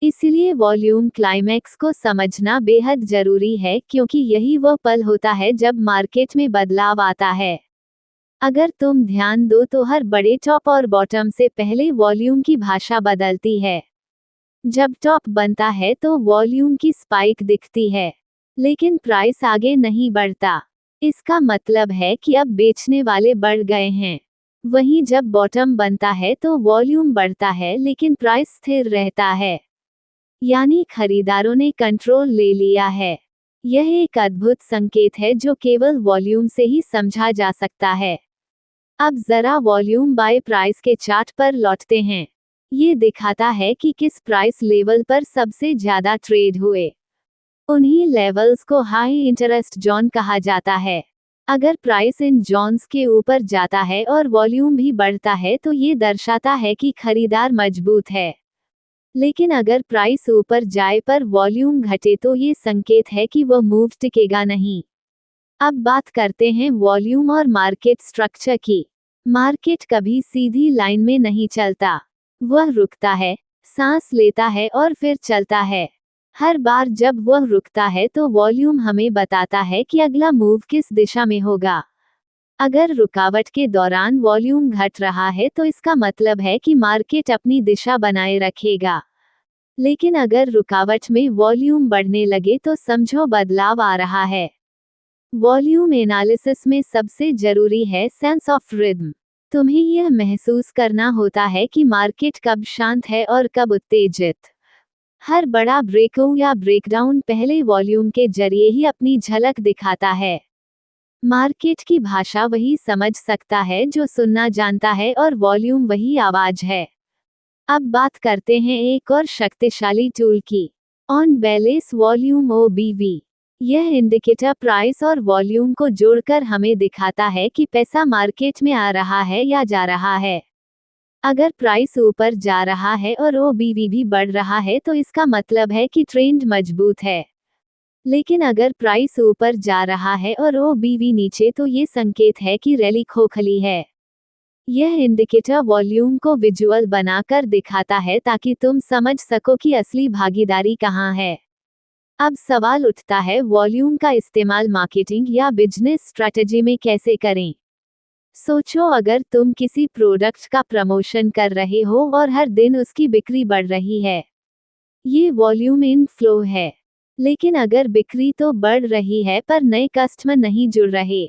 इसलिए वॉल्यूम क्लाइमैक्स को समझना बेहद जरूरी है क्योंकि यही वह पल होता है जब मार्केट में बदलाव आता है। अगर तुम ध्यान दो तो हर बड़े टॉप और बॉटम से पहले वॉल्यूम की भाषा बदलती है। जब टॉप बनता है तो वॉल्यूम की स्पाइक दिखती है लेकिन प्राइस आगे नहीं बढ़ता। इसका मतलब है कि अब बेचने वाले बढ़ गए हैं। वहीं जब बॉटम बनता है तो वॉल्यूम बढ़ता है लेकिन प्राइस स्थिर रहता है। यानी खरीदारों ने कंट्रोल ले लिया है। यह एक अद्भुत संकेत है जो केवल वॉल्यूम से ही समझा जा सकता है। अब जरा वॉल्यूम बाय प्राइस के चार्ट पर लौटते हैं। ये दिखाता है कि किस प्राइस लेवल पर सबसे ज्यादा ट्रेड हुए। उन्हीं लेवल्स को हाई इंटरेस्ट जोन कहा जाता है। अगर प्राइस इन जोन्स के ऊपर जाता है और वॉल्यूम भी बढ़ता है तो ये दर्शाता है कि खरीदार मजबूत है। लेकिन अगर प्राइस ऊपर जाए पर वॉल्यूम घटे तो ये संकेत है कि वह मूव टिकेगा नहीं। अब बात करते हैं वॉल्यूम और मार्केट स्ट्रक्चर की। मार्केट कभी सीधी लाइन में नहीं चलता। वह रुकता है, सांस लेता है और फिर चलता है। हर बार जब वह रुकता है तो वॉल्यूम हमें बताता है कि अगला मूव किस दिशा में होगा। अगर रुकावट के दौरान वॉल्यूम घट रहा है तो इसका मतलब है कि मार्केट अपनी दिशा बनाए रखेगा। लेकिन अगर रुकावट में वॉल्यूम बढ़ने लगे तो समझो बदलाव आ रहा है। वॉल्यूम एनालिसिस में सबसे जरूरी है सेंस ऑफ रिदम। तुम्हें यह महसूस करना होता है कि मार्केट कब शांत है और कब उत्तेजित। हर बड़ा ब्रेकआउट या ब्रेकडाउन पहले वॉल्यूम के जरिए ही अपनी झलक दिखाता है। मार्केट की भाषा वही समझ सकता है जो सुनना जानता है और वॉल्यूम वही आवाज है। अब बात करते हैं एक और शक्तिशाली टूल की, ऑन बैलेंस वॉल्यूम OBV। यह इंडिकेटर प्राइस और वॉल्यूम को जोड़कर हमें दिखाता है कि पैसा मार्केट में आ रहा है या जा रहा है। अगर प्राइस ऊपर जा रहा है और OBV भी बढ़ रहा है तो इसका मतलब है कि ट्रेंड मजबूत है। लेकिन अगर प्राइस ऊपर जा रहा है और OBV नीचे तो ये संकेत है कि रैली खोखली है। यह इंडिकेटर वॉल्यूम को विजुअल बनाकर दिखाता है ताकि तुम समझ सको कि असली भागीदारी कहाँ है। अब सवाल उठता है, वॉल्यूम का इस्तेमाल मार्केटिंग या बिजनेस स्ट्रैटेजी में कैसे करें? सोचो, अगर तुम किसी प्रोडक्ट का प्रमोशन कर रहे हो और हर दिन उसकी बिक्री बढ़ रही है। ये वॉल्यूम इन फ्लो है। लेकिन अगर बिक्री तो बढ़ रही है पर नए कस्टमर नहीं जुड़ रहे,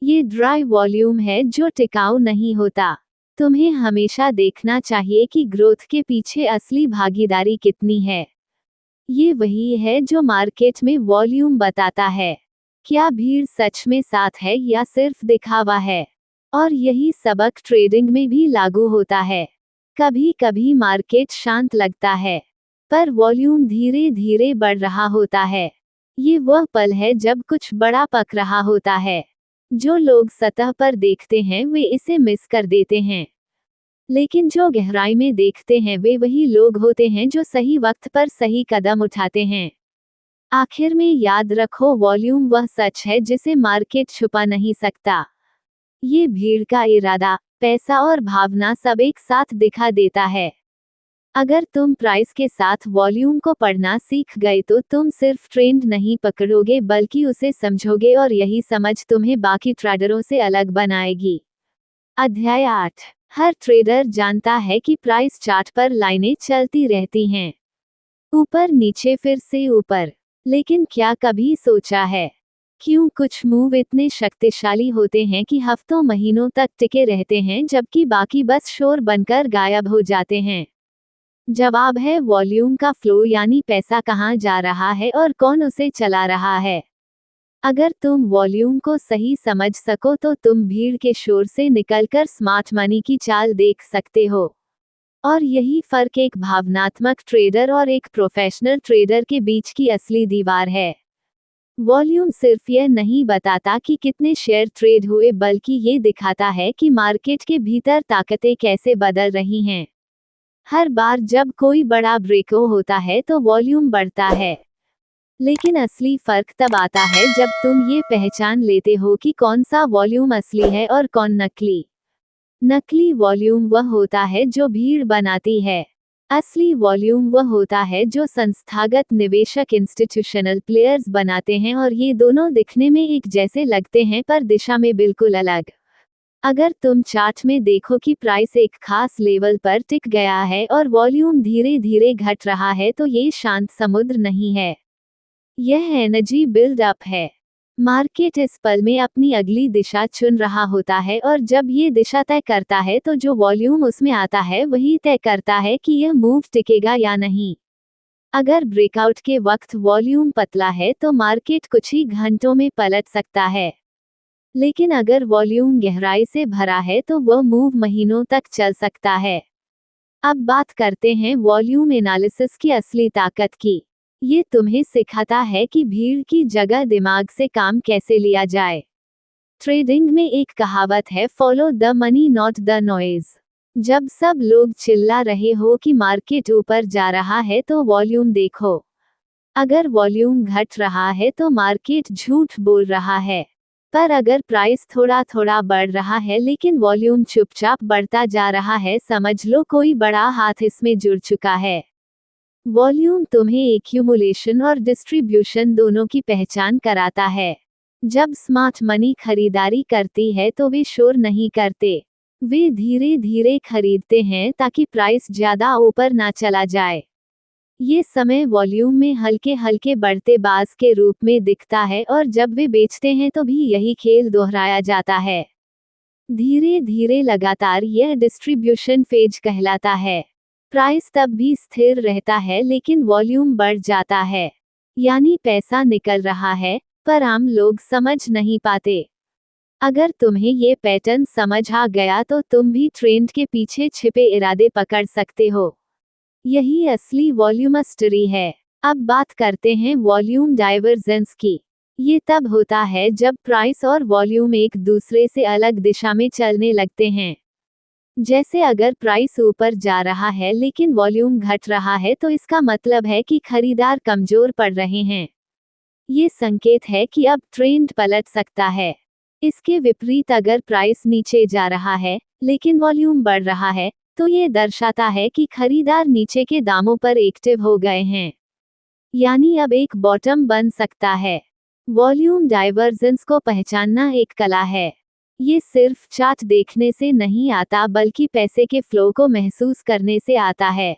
ये ड्राई वॉल्यूम है जो टिकाऊ नहीं होता। तुम्हें हमेशा देखना चाहिए कि ग्रोथ के पीछे असली भागीदारी कितनी है। ये वही है जो मार्केट में वॉल्यूम बताता है। क्या भीड़ सच में साथ है या सिर्फ दिखावा है? और यही सबक ट्रेडिंग में भी लागू होता है। कभी कभी मार्केट शांत लगता है, पर वॉल्यूम धीरे धीरे बढ़ रहा होता है। ये वह पल है जब कुछ बड़ा पक रहा होता है। जो लोग सतह पर देखते हैं वे इसे मिस कर देते हैं, लेकिन जो गहराई में देखते हैं वे वही लोग होते हैं जो सही वक्त पर सही कदम उठाते हैं। आखिर में याद रखो, वॉल्यूम वह सच है जिसे मार्केट छुपा नहीं सकता। ये भीड़ का इरादा, पैसा और भावना सब एक साथ दिखा देता है। अगर तुम प्राइस के साथ वॉल्यूम को पढ़ना सीख गए तो तुम सिर्फ ट्रेंड नहीं पकड़ोगे बल्कि उसे समझोगे, और यही समझ तुम्हें बाकी ट्रेडरों से अलग बनाएगी। अध्याय 8। हर ट्रेडर जानता है कि प्राइस चार्ट पर लाइनें चलती रहती हैं, ऊपर नीचे फिर से ऊपर। लेकिन क्या कभी सोचा है क्यों कुछ मूव इतने शक्तिशाली होते हैं कि हफ्तों महीनों तक टिके रहते हैं जबकि बाकी बस शोर बनकर गायब हो जाते हैं? जवाब है वॉल्यूम का फ्लो, यानी पैसा कहाँ जा रहा है और कौन उसे चला रहा है। अगर तुम वॉल्यूम को सही समझ सको तो तुम भीड़ के शोर से निकलकर स्मार्ट मनी की चाल देख सकते हो। और यही फर्क एक भावनात्मक ट्रेडर और एक प्रोफेशनल ट्रेडर के बीच की असली दीवार है। वॉल्यूम सिर्फ यह नहीं बताता कि कितने शेयर ट्रेड हुए, बल्कि ये दिखाता है कि मार्केट के भीतर ताकतें कैसे बदल रही हैं। हर बार जब कोई बड़ा ब्रेकआउट होता है तो वॉल्यूम बढ़ता है, लेकिन असली फर्क तब आता है जब तुम ये पहचान लेते हो कि कौन सा वॉल्यूम असली है और कौन नकली। नकली वॉल्यूम वह होता है जो भीड़ बनाती है। असली वॉल्यूम वह होता है जो संस्थागत निवेशक इंस्टीट्यूशनल प्लेयर्स बनाते हैं, और ये दोनों दिखने में एक जैसे लगते हैं पर दिशा में बिल्कुल अलग। अगर तुम चार्ट में देखो कि प्राइस एक खास लेवल पर टिक गया है और वॉल्यूम धीरे धीरे घट रहा है तो ये शांत समुद्र नहीं है, यह एनर्जी बिल्ड अप है। मार्केट इस पल में अपनी अगली दिशा चुन रहा होता है, और जब ये दिशा तय करता है तो जो वॉल्यूम उसमें आता है वही तय करता है कि यह मूव टिकेगा या नहीं। अगर ब्रेकआउट के वक्त वॉल्यूम पतला है तो मार्केट कुछ ही घंटों में पलट सकता है, लेकिन अगर वॉल्यूम गहराई से भरा है तो वह मूव महीनों तक चल सकता है। अब बात करते हैं वॉल्यूम एनालिसिस की असली ताकत की। ये तुम्हें सिखाता है कि भीड़ की जगह दिमाग से काम कैसे लिया जाए। ट्रेडिंग में एक कहावत है, follow the money not the noise. जब सब लोग चिल्ला रहे हो कि मार्केट ऊपर जा रहा है तो वॉल्यूम देखो। अगर वॉल्यूम घट रहा है तो मार्केट झूठ बोल रहा है। पर अगर प्राइस थोड़ा थोड़ा बढ़ रहा है लेकिन वॉल्यूम चुपचाप बढ़ता जा रहा है, समझ लो कोई बड़ा हाथ इसमें जुड़ चुका है। वॉल्यूम तुम्हें एक्यूमुलेशन और डिस्ट्रीब्यूशन दोनों की पहचान कराता है। जब स्मार्ट मनी खरीदारी करती है तो वे शोर नहीं करते। वे धीरे धीरे खरीदते हैं ताकि प्राइस ज्यादा ऊपर ना चला जाए। ये समय वॉल्यूम में हल्के हल्के बढ़ते बाज के रूप में दिखता है और जब वे बेचते हैं तो भी यही खेल दोहराया जाता है। धीरे धीरे लगातार यह डिस्ट्रीब्यूशन फेज कहलाता है। प्राइस तब भी स्थिर रहता है लेकिन वॉल्यूम बढ़ जाता है। यानी पैसा निकल रहा है, पर आम लोग समझ नहीं पाते। अगर तुम्हें ये पैटर्न समझ आ गया तो तुम भी ट्रेंड के पीछे छिपे इरादे पकड़ सकते हो। यही असली वॉल्यूमस्टरी है। अब बात करते हैं वॉल्यूम डाइवर्जेंस की। ये तब होता है जब प्राइस और वॉल्यूम एक दूसरे से अलग दिशा में चलने लगते हैं। जैसे अगर प्राइस ऊपर जा रहा है लेकिन वॉल्यूम घट रहा है तो इसका मतलब है कि खरीदार कमजोर पड़ रहे हैं। ये संकेत है कि अब ट्रेंड पलट सकता है। इसके विपरीत अगर प्राइस नीचे जा रहा है लेकिन वॉल्यूम बढ़ रहा है तो ये दर्शाता है कि खरीदार नीचे के दामों पर एक्टिव हो गए हैं। यानी अब एक बॉटम बन सकता है। वॉल्यूम डाइवर्जेंस को पहचानना एक कला है। ये सिर्फ चार्ट देखने से नहीं आता बल्कि पैसे के फ्लो को महसूस करने से आता है।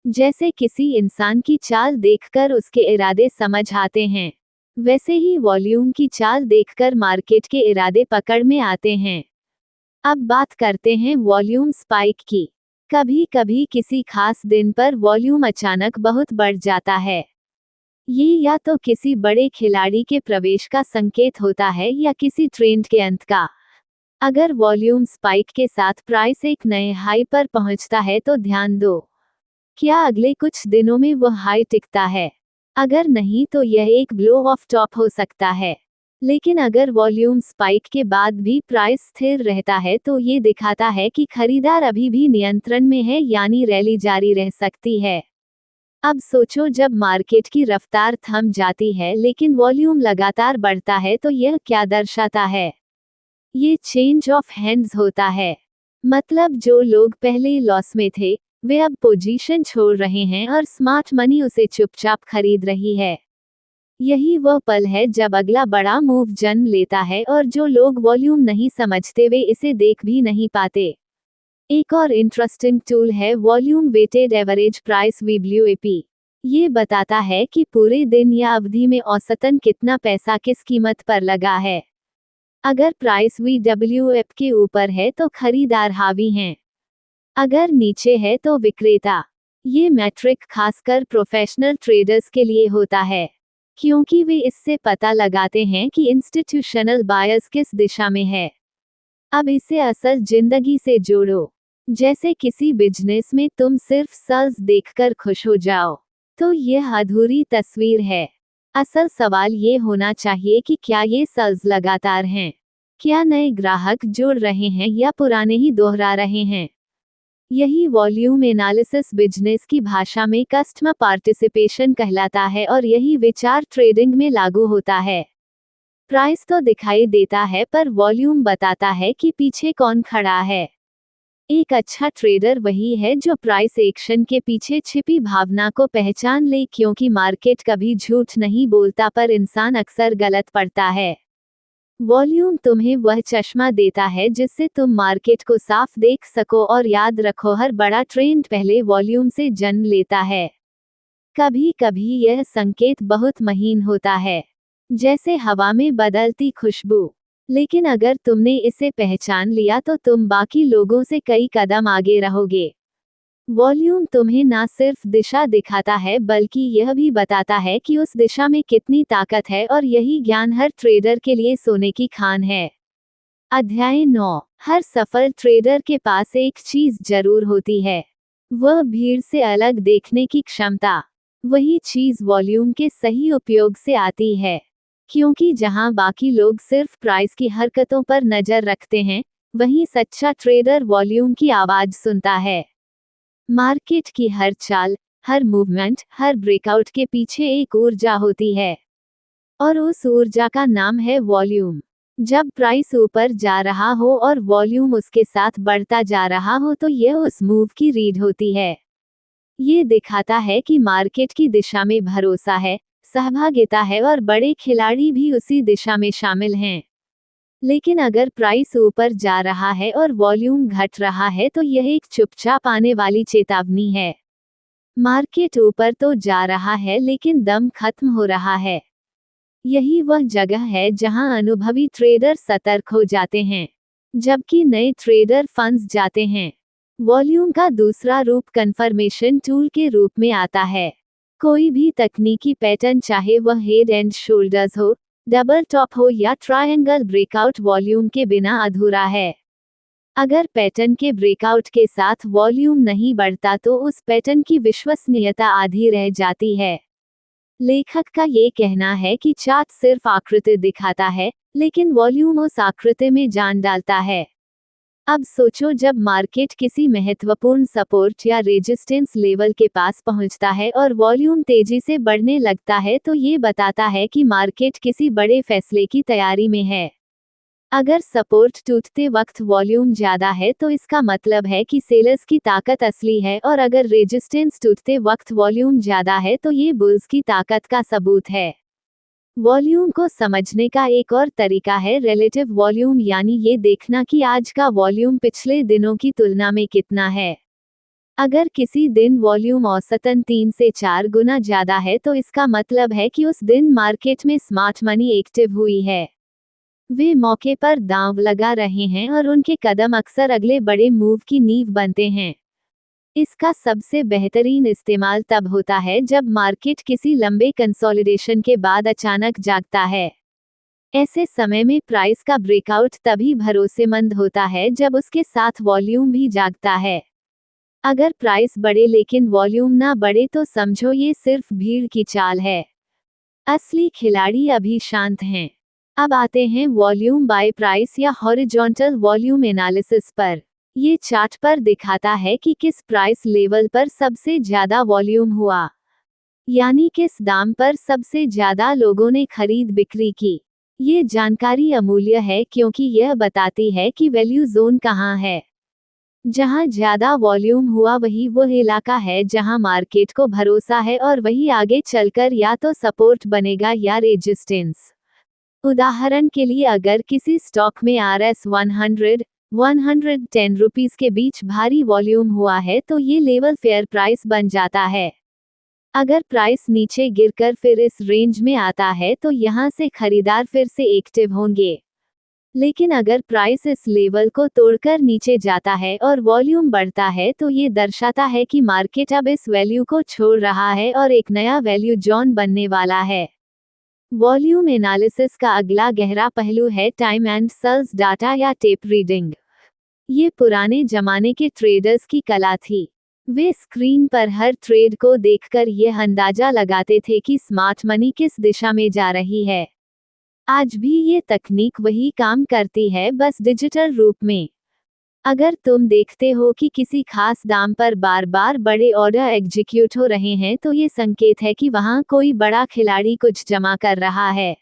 जैसे किसी इंसान की चाल देखकर उसके इरादे समझ आते हैं, वैसे ही वॉल्यूम की चाल देखकर मार्केट के इरादे पकड़ में आते हैं। अब बात करते हैं वॉल्यूम स्पाइक की। कभी कभी किसी खास दिन पर वॉल्यूम अचानक बहुत बढ़ जाता है। ये या तो किसी बड़े खिलाड़ी के प्रवेश का संकेत होता है या किसी ट्रेंड के अंत का। अगर वॉल्यूम स्पाइक के साथ प्राइस एक नए हाई पर पहुंचता है तो ध्यान दो, क्या अगले कुछ दिनों में वह हाई टिकता है। अगर नहीं तो यह एक ब्लो ऑफ टॉप हो सकता है। लेकिन अगर वॉल्यूम स्पाइक के बाद भी प्राइस स्थिर रहता है तो ये दिखाता है कि खरीदार अभी भी नियंत्रण में है, यानी रैली जारी रह सकती है। अब सोचो, जब मार्केट की रफ्तार थम जाती है लेकिन वॉल्यूम लगातार बढ़ता है तो यह क्या दर्शाता है? ये चेंज ऑफ हैंड्स होता है। मतलब जो लोग पहले लॉस में थे वे अब पोजीशन छोड़ रहे हैं और स्मार्ट मनी उसे चुपचाप खरीद रही है। यही वह पल है जब अगला बड़ा मूव जन्म लेता है और जो लोग वॉल्यूम नहीं समझते वे इसे देख भी नहीं पाते। एक और इंटरेस्टिंग टूल है volume weighted average price (WAP). ये बताता है कि पूरे दिन या अवधि में औसतन कितना पैसा किस कीमत पर लगा है। अगर प्राइस (WAP) के ऊपर है तो खरीदार हावी हैं। अगर नीचे है तो विक्रेता। ये मैट्रिक खासकर प्रोफेशनल ट्रेडर्स के लिए होता है, क्योंकि वे इससे पता लगाते हैं कि इंस्टीट्यूशनल बायर्स किस दिशा में है। अब इसे असल जिंदगी से जोड़ो। जैसे किसी बिजनेस में तुम सिर्फ सेल्स देखकर खुश हो जाओ तो यह अधूरी तस्वीर है। असल सवाल ये होना चाहिए कि क्या ये सेल्स लगातार हैं, क्या नए ग्राहक जुड़ रहे हैं या पुराने ही दोहरा रहे हैं। यही वॉल्यूम एनालिसिस बिजनेस की भाषा में कस्टमर पार्टिसिपेशन कहलाता है और यही विचार ट्रेडिंग में लागू होता है। प्राइस तो दिखाई देता है पर वॉल्यूम बताता है कि पीछे कौन खड़ा है। एक अच्छा ट्रेडर वही है जो प्राइस एक्शन के पीछे छिपी भावना को पहचान ले, क्योंकि मार्केट कभी झूठ नहीं बोलता पर इंसान अक्सर गलत पड़ता है। वॉल्यूम तुम्हें वह चश्मा देता है जिससे तुम मार्केट को साफ देख सको, और याद रखो हर बड़ा ट्रेंड पहले वॉल्यूम से जन्म लेता है। कभी कभी यह संकेत बहुत महीन होता है, जैसे हवा में बदलती खुशबू, लेकिन अगर तुमने इसे पहचान लिया तो तुम बाकी लोगों से कई कदम आगे रहोगे। वॉल्यूम तुम्हें ना सिर्फ दिशा दिखाता है बल्कि यह भी बताता है कि उस दिशा में कितनी ताकत है, और यही ज्ञान हर ट्रेडर के लिए सोने की खान है। अध्याय 9। हर सफल ट्रेडर के पास एक चीज जरूर होती है, वह भीड़ से अलग देखने की क्षमता। वही चीज वॉल्यूम के सही उपयोग से आती है, क्योंकि जहां बाकी लोग सिर्फ प्राइस की हरकतों पर नजर रखते हैं, वहीं सच्चा ट्रेडर वॉल्यूम की आवाज सुनता है। मार्केट की हर चाल, हर मूवमेंट, हर ब्रेकआउट के पीछे एक ऊर्जा होती है और उस ऊर्जा का नाम है वॉल्यूम। जब प्राइस ऊपर जा रहा हो और वॉल्यूम उसके साथ बढ़ता जा रहा हो तो यह उस मूव की रीड होती है। ये दिखाता है कि मार्केट की दिशा में भरोसा है, सहभागिता है और बड़े खिलाड़ी भी उसी दिशा में शामिल हैं। लेकिन अगर प्राइस ऊपर जा रहा है और वॉल्यूम घट रहा है तो यह एक चुपचाप आने वाली चेतावनी है। मार्केट ऊपर तो जा रहा है लेकिन दम खत्म हो रहा है। यही वह जगह है जहां अनुभवी ट्रेडर सतर्क हो जाते हैं, जबकि नए ट्रेडर फंस जाते हैं। वॉल्यूम का दूसरा रूप कंफर्मेशन टूल के रूप में आता है। कोई भी तकनीकी पैटर्न, चाहे वह हेड एंड शोल्डर्स हो, डबल टॉप हो या ट्रायंगल ब्रेकआउट, वॉल्यूम के बिना अधूरा है। अगर पैटर्न के ब्रेकआउट के साथ वॉल्यूम नहीं बढ़ता तो उस पैटर्न की विश्वसनीयता आधी रह जाती है। लेखक का ये कहना है कि चार्ट सिर्फ आकृति दिखाता है, लेकिन वॉल्यूम उस आकृति में जान डालता है। अब सोचो, जब मार्केट किसी महत्वपूर्ण सपोर्ट या रेजिस्टेंस लेवल के पास पहुंचता है और वॉल्यूम तेजी से बढ़ने लगता है तो ये बताता है कि मार्केट किसी बड़े फैसले की तैयारी में है। अगर सपोर्ट टूटते वक्त वॉल्यूम ज्यादा है तो इसका मतलब है कि सेलर्स की ताकत असली है, और अगर रेजिस्टेंस टूटते वक्त वॉल्यूम ज्यादा है तो ये बुल्स की ताकत का सबूत है। वॉल्यूम को समझने का एक और तरीका है रिलेटिव वॉल्यूम, यानी ये देखना कि आज का वॉल्यूम पिछले दिनों की तुलना में कितना है। अगर किसी दिन वॉल्यूम औसतन 3 से 4 गुना ज्यादा है तो इसका मतलब है कि उस दिन मार्केट में स्मार्ट मनी एक्टिव हुई है। वे मौके पर दांव लगा रहे हैं और उनके कदम अक्सर अगले बड़े मूव की नींव बनते हैं। इसका सबसे बेहतरीन इस्तेमाल तब होता है जब मार्केट किसी लंबे कंसोलिडेशन के बाद अचानक जागता है। ऐसे समय में प्राइस का ब्रेकआउट तभी भरोसेमंद होता है जब उसके साथ वॉल्यूम भी जागता है। अगर प्राइस बढ़े लेकिन वॉल्यूम ना बढ़े तो समझो ये सिर्फ भीड़ की चाल है। असली खिलाड़ी अभी शांत हैं। अब आते हैं वॉल्यूम बाय प्राइस या हॉरिजॉन्टल वॉल्यूम एनालिसिस पर। ये चार्ट पर दिखाता है कि किस प्राइस लेवल पर सबसे ज्यादा वॉल्यूम हुआ, यानी किस दाम पर सबसे ज्यादा लोगों ने खरीद बिक्री की। ये जानकारी अमूल्य है क्योंकि यह बताती है कि वैल्यू जोन कहाँ है। जहां ज्यादा वॉल्यूम हुआ वही वो इलाका है जहां मार्केट को भरोसा है और वही आगे चलकर या तो सपोर्ट बनेगा या रेजिस्टेंस। उदाहरण के लिए, अगर किसी स्टॉक में RS 110 रुपीस के बीच भारी वॉल्यूम हुआ है तो ये लेवल फेयर प्राइस बन जाता है। अगर प्राइस नीचे गिरकर फिर इस रेंज में आता है तो यहाँ से खरीदार फिर से एक्टिव होंगे। लेकिन अगर प्राइस इस लेवल को तोड़कर नीचे जाता है और वॉल्यूम बढ़ता है तो ये दर्शाता है कि मार्केट अब इस वैल्यू को छोड़ रहा है और एक नया वैल्यू जोन बनने वाला है। वॉल्यूम एनालिसिस का अगला गहरा पहलू है टाइम एंड सेल्स डाटा या टेप रीडिंग। ये पुराने जमाने के ट्रेडर्स की कला थी। वे स्क्रीन पर हर ट्रेड को देखकर यह अंदाजा लगाते थे कि स्मार्ट मनी किस दिशा में जा रही है। आज भी ये तकनीक वही काम करती है, बस डिजिटल रूप में। अगर तुम देखते हो कि किसी खास दाम पर बार बार बड़े ऑर्डर एग्जीक्यूट हो रहे हैं तो ये संकेत है कि वहां कोई बड़ा खिलाड़ी कुछ जमा कर रहा है।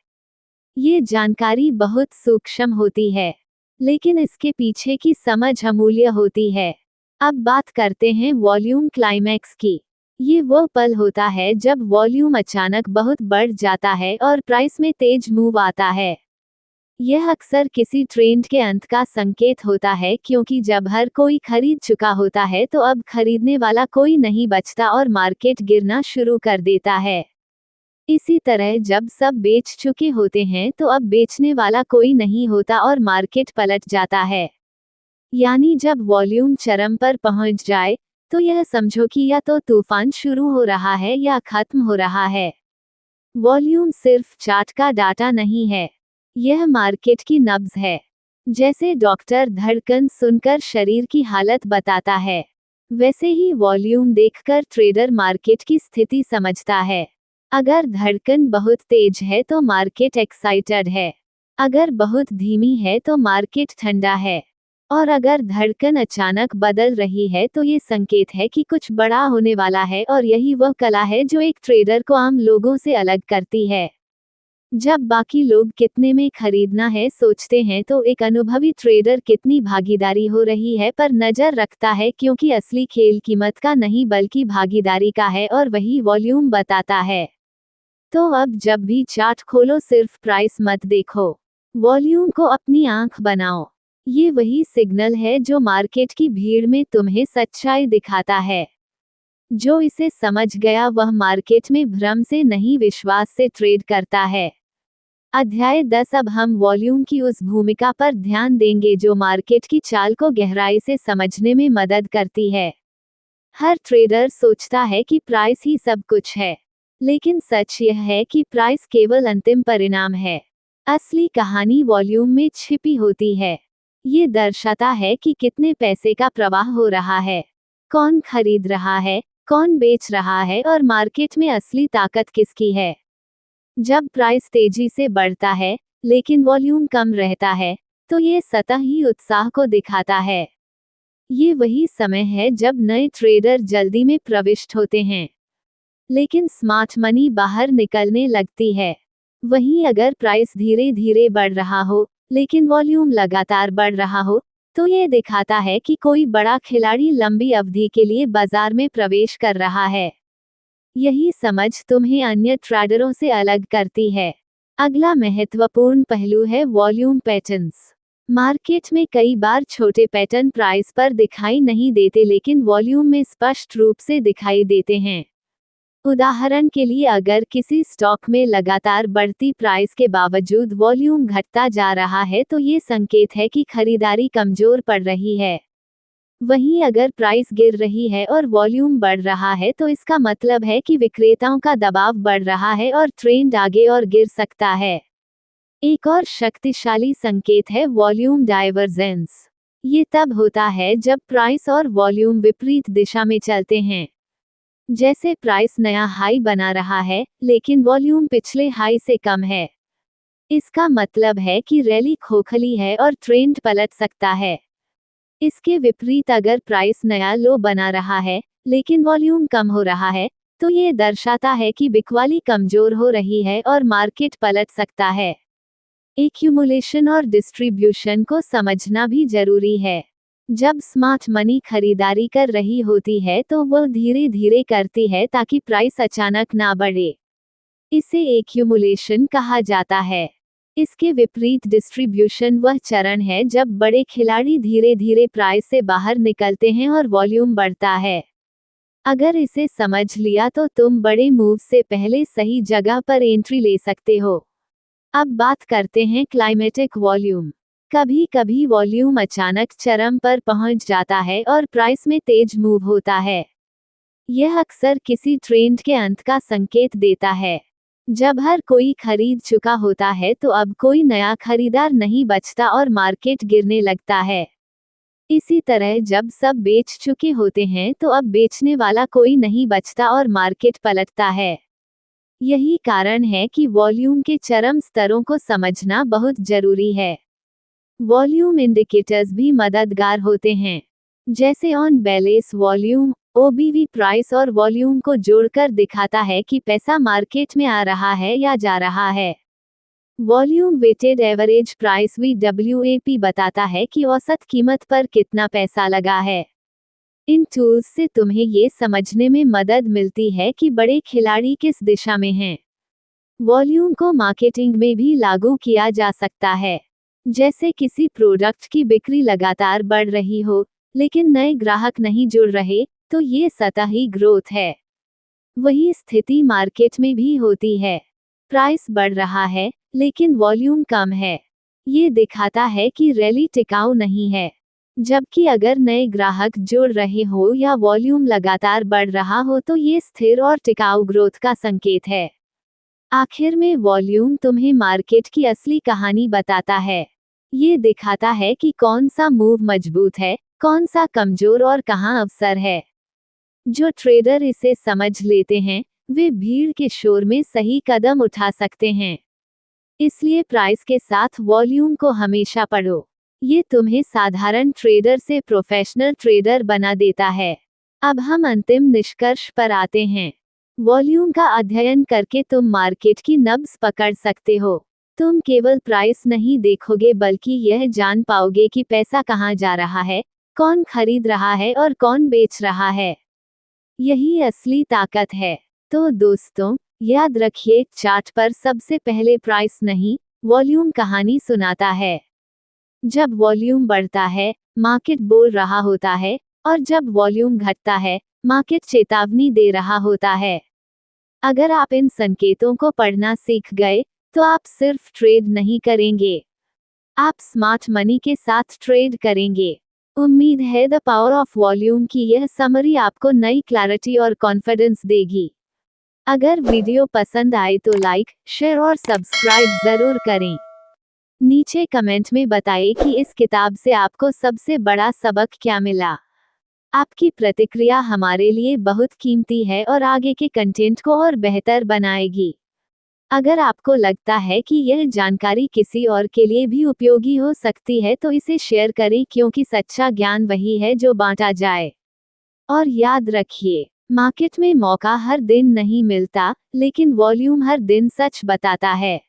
ये जानकारी बहुत सूक्ष्म होती है, लेकिन इसके पीछे की समझ अमूल्य होती है। अब बात करते हैं वॉल्यूम क्लाइमैक्स की। ये वो पल होता है जब वॉल्यूम अचानक बहुत बढ़ जाता है और प्राइस में तेज मूव आता है। यह अक्सर किसी ट्रेंड के अंत का संकेत होता है, क्योंकि जब हर कोई खरीद चुका होता है तो अब खरीदने वाला कोई नहीं बचता और मार्केट गिरना शुरू कर देता है। इसी तरह जब सब बेच चुके होते हैं तो अब बेचने वाला कोई नहीं होता और मार्केट पलट जाता है। यानी जब वॉल्यूम चरम पर पहुंच जाए तो यह समझो कि या तो तूफान शुरू हो रहा है या खत्म हो रहा है। वॉल्यूम सिर्फ चार्ट का डाटा नहीं है, यह मार्केट की नब्ज है। जैसे डॉक्टर धड़कन सुनकर शरीर की हालत बताता है, वैसे ही वॉल्यूम देखकर ट्रेडर मार्केट की स्थिति समझता है। अगर धड़कन बहुत तेज है तो मार्केट एक्साइटेड है, अगर बहुत धीमी है तो मार्केट ठंडा है। और अगर धड़कन अचानक बदल रही है तो ये संकेत है कि कुछ बड़ा होने वाला है, और यही वह कला है जो एक ट्रेडर को आम लोगों से अलग करती है। जब बाकी लोग कितने में खरीदना है सोचते हैं तो एक अनुभवी ट्रेडर कितनी भागीदारी हो रही है पर नजर रखता है, क्योंकि असली खेल कीमत का नहीं बल्कि भागीदारी का है, और वही वॉल्यूम बताता है। तो अब जब भी चार्ट खोलो सिर्फ प्राइस मत देखो, वॉल्यूम को अपनी आंख बनाओ। ये वही सिग्नल है जो मार्केट की भीड़ में तुम्हें सच्चाई दिखाता है। जो इसे समझ गया वह मार्केट में भ्रम से नहीं विश्वास से ट्रेड करता है। अध्याय 10। अब हम वॉल्यूम की उस भूमिका पर ध्यान देंगे जो मार्केट की चाल को गहराई से समझने में मदद करती है। हर ट्रेडर सोचता है कि प्राइस ही सब कुछ है, लेकिन सच यह है कि प्राइस केवल अंतिम परिणाम है। असली कहानी वॉल्यूम में छिपी होती है। ये दर्शाता है कि कितने पैसे का प्रवाह हो रहा है, कौन खरीद रहा है, कौन बेच रहा है, और मार्केट में असली ताकत किसकी है। जब प्राइस तेजी से बढ़ता है लेकिन वॉल्यूम कम रहता है, तो ये सतही उत्साह को दिखाता है। ये वही समय है जब नए ट्रेडर जल्दी में प्रविष्ट होते हैं, लेकिन स्मार्ट मनी बाहर निकलने लगती है। वहीं अगर प्राइस धीरे धीरे बढ़ रहा हो लेकिन वॉल्यूम लगातार बढ़ रहा हो, तो ये दिखाता है कि कोई बड़ा खिलाड़ी लंबी अवधि के लिए बाजार में प्रवेश कर रहा है। यही समझ तुम्हें अन्य ट्रेडरों से अलग करती है। अगला महत्वपूर्ण पहलू है वॉल्यूम पैटर्न्स। मार्केट में कई बार छोटे पैटर्न प्राइस पर दिखाई नहीं देते लेकिन वॉल्यूम में स्पष्ट रूप से दिखाई देते हैं। उदाहरण के लिए अगर किसी स्टॉक में लगातार बढ़ती प्राइस के बावजूद वॉल्यूम घटता जा रहा है तो ये संकेत है कि खरीदारी कमजोर पड़ रही है। वहीं अगर प्राइस गिर रही है और वॉल्यूम बढ़ रहा है तो इसका मतलब है कि विक्रेताओं का दबाव बढ़ रहा है और ट्रेंड आगे और गिर सकता है। एक और शक्तिशाली संकेत है वॉल्यूम डाइवर्जेंस। ये तब होता है जब प्राइस और वॉल्यूम विपरीत दिशा में चलते हैं। जैसे प्राइस नया हाई बना रहा है लेकिन वॉल्यूम पिछले हाई से कम है। इसका मतलब है कि रैली खोखली है और ट्रेंड पलट सकता है। इसके विपरीत अगर प्राइस नया लो बना रहा है लेकिन वॉल्यूम कम हो रहा है, तो ये दर्शाता है कि बिकवाली कमजोर हो रही है और मार्केट पलट सकता है। एक्यूमुलेशन और डिस्ट्रीब्यूशन को समझना भी जरूरी है। जब स्मार्ट मनी खरीदारी कर रही होती है तो वह धीरे धीरे करती है ताकि प्राइस अचानक ना बढ़े। इसे एक्यूमुलेशन कहा जाता है। इसके विपरीत डिस्ट्रीब्यूशन वह चरण है जब बड़े खिलाड़ी धीरे धीरे प्राइस से बाहर निकलते हैं और वॉल्यूम बढ़ता है। अगर इसे समझ लिया तो तुम बड़े मूव से पहले सही जगह पर एंट्री ले सकते हो। अब बात करते हैं क्लाइमेटिक वॉल्यूम। कभी कभी वॉल्यूम अचानक चरम पर पहुंच जाता है और प्राइस में तेज मूव होता है। यह अक्सर किसी ट्रेंड के अंत का संकेत देता है। जब हर कोई खरीद चुका होता है तो अब कोई नया खरीदार नहीं बचता और मार्केट गिरने लगता है। इसी तरह जब सब बेच चुके होते हैं तो अब बेचने वाला कोई नहीं बचता और मार्केट पलटता है। यही कारण है कि वॉल्यूम के चरम स्तरों को समझना बहुत जरूरी है। वॉल्यूम इंडिकेटर्स भी मददगार होते हैं, जैसे ऑन बैलेंस वॉल्यूम, ओबीवी प्राइस और वॉल्यूम को जोड़कर दिखाता है कि पैसा मार्केट में आ रहा है या जा रहा है। Volume weighted average price VWAP बताता है कि औसत कीमत पर कितना पैसा लगा है। इन टूल्स से तुम्हें ये समझने में मदद मिलती है कि बड़े खिलाड़ी किस दिशा में हैं। वॉल्यूम को मार्केटिंग में भी लागू किया जा सकता है। जैसे किसी प्रोडक्ट की बिक्री लगातार बढ़ रही हो लेकिन नए ग्राहक नहीं जुड़ रहे, तो ये सतही ग्रोथ है। वही स्थिति मार्केट में भी होती है। प्राइस बढ़ रहा है लेकिन वॉल्यूम कम है। ये दिखाता है कि रैली टिकाऊ नहीं है। जबकि अगर नए ग्राहक जुड़ रहे हो या वॉल्यूम लगातार बढ़ रहा हो तो ये स्थिर और टिकाऊ ग्रोथ का संकेत है। आखिर में वॉल्यूम तुम्हें मार्केट की असली कहानी बताता है। ये दिखाता है कि कौन सा मूव मजबूत है, कौन सा कमजोर और कहाँ अवसर है। जो ट्रेडर इसे समझ लेते हैं, वे भीड़ के शोर में सही कदम उठा सकते हैं। इसलिए प्राइस के साथ वॉल्यूम को हमेशा पढ़ो। ये तुम्हें साधारण ट्रेडर से प्रोफेशनल ट्रेडर बना देता है। अब हम अंतिम निष्कर्ष पर आते हैं। वॉल्यूम का अध्ययन करके तुम मार्केट की नब्ज पकड़ सकते हो। तुम केवल प्राइस नहीं देखोगे बल्कि यह जान पाओगे कि पैसा कहाँ जा रहा है, कौन खरीद रहा है और कौन बेच रहा है। यही असली ताकत है। तो दोस्तों, याद रखिए, चार्ट पर सबसे पहले प्राइस नहीं, वॉल्यूम कहानी सुनाता है। जब वॉल्यूम बढ़ता है, मार्केट बोल रहा होता है, और जब वॉल्यूम घटता है, मार्केट चेतावनी दे रहा होता है। अगर आप इन संकेतों को पढ़ना सीख गए, तो आप सिर्फ ट्रेड नहीं करेंगे, आप स्मार्ट मनी के साथ ट्रेड करेंगे। उम्मीद है द पावर ऑफ वॉल्यूम की यह समरी आपको नई क्लैरिटी और कॉन्फिडेंस देगी। अगर वीडियो पसंद आए तो लाइक, शेयर और सब्सक्राइब जरूर करें। नीचे कमेंट में बताएं कि इस किताब से आपको सबसे बड़ा सबक क्या मिला। आपकी प्रतिक्रिया हमारे लिए बहुत कीमती है और आगे के कंटेंट को और बेहतर बनाएगी। अगर आपको लगता है कि यह जानकारी किसी और के लिए भी उपयोगी हो सकती है तो इसे शेयर करें, क्योंकि सच्चा ज्ञान वही है जो बांटा जाए। और याद रखिए, मार्केट में मौका हर दिन नहीं मिलता, लेकिन वॉल्यूम हर दिन सच बताता है।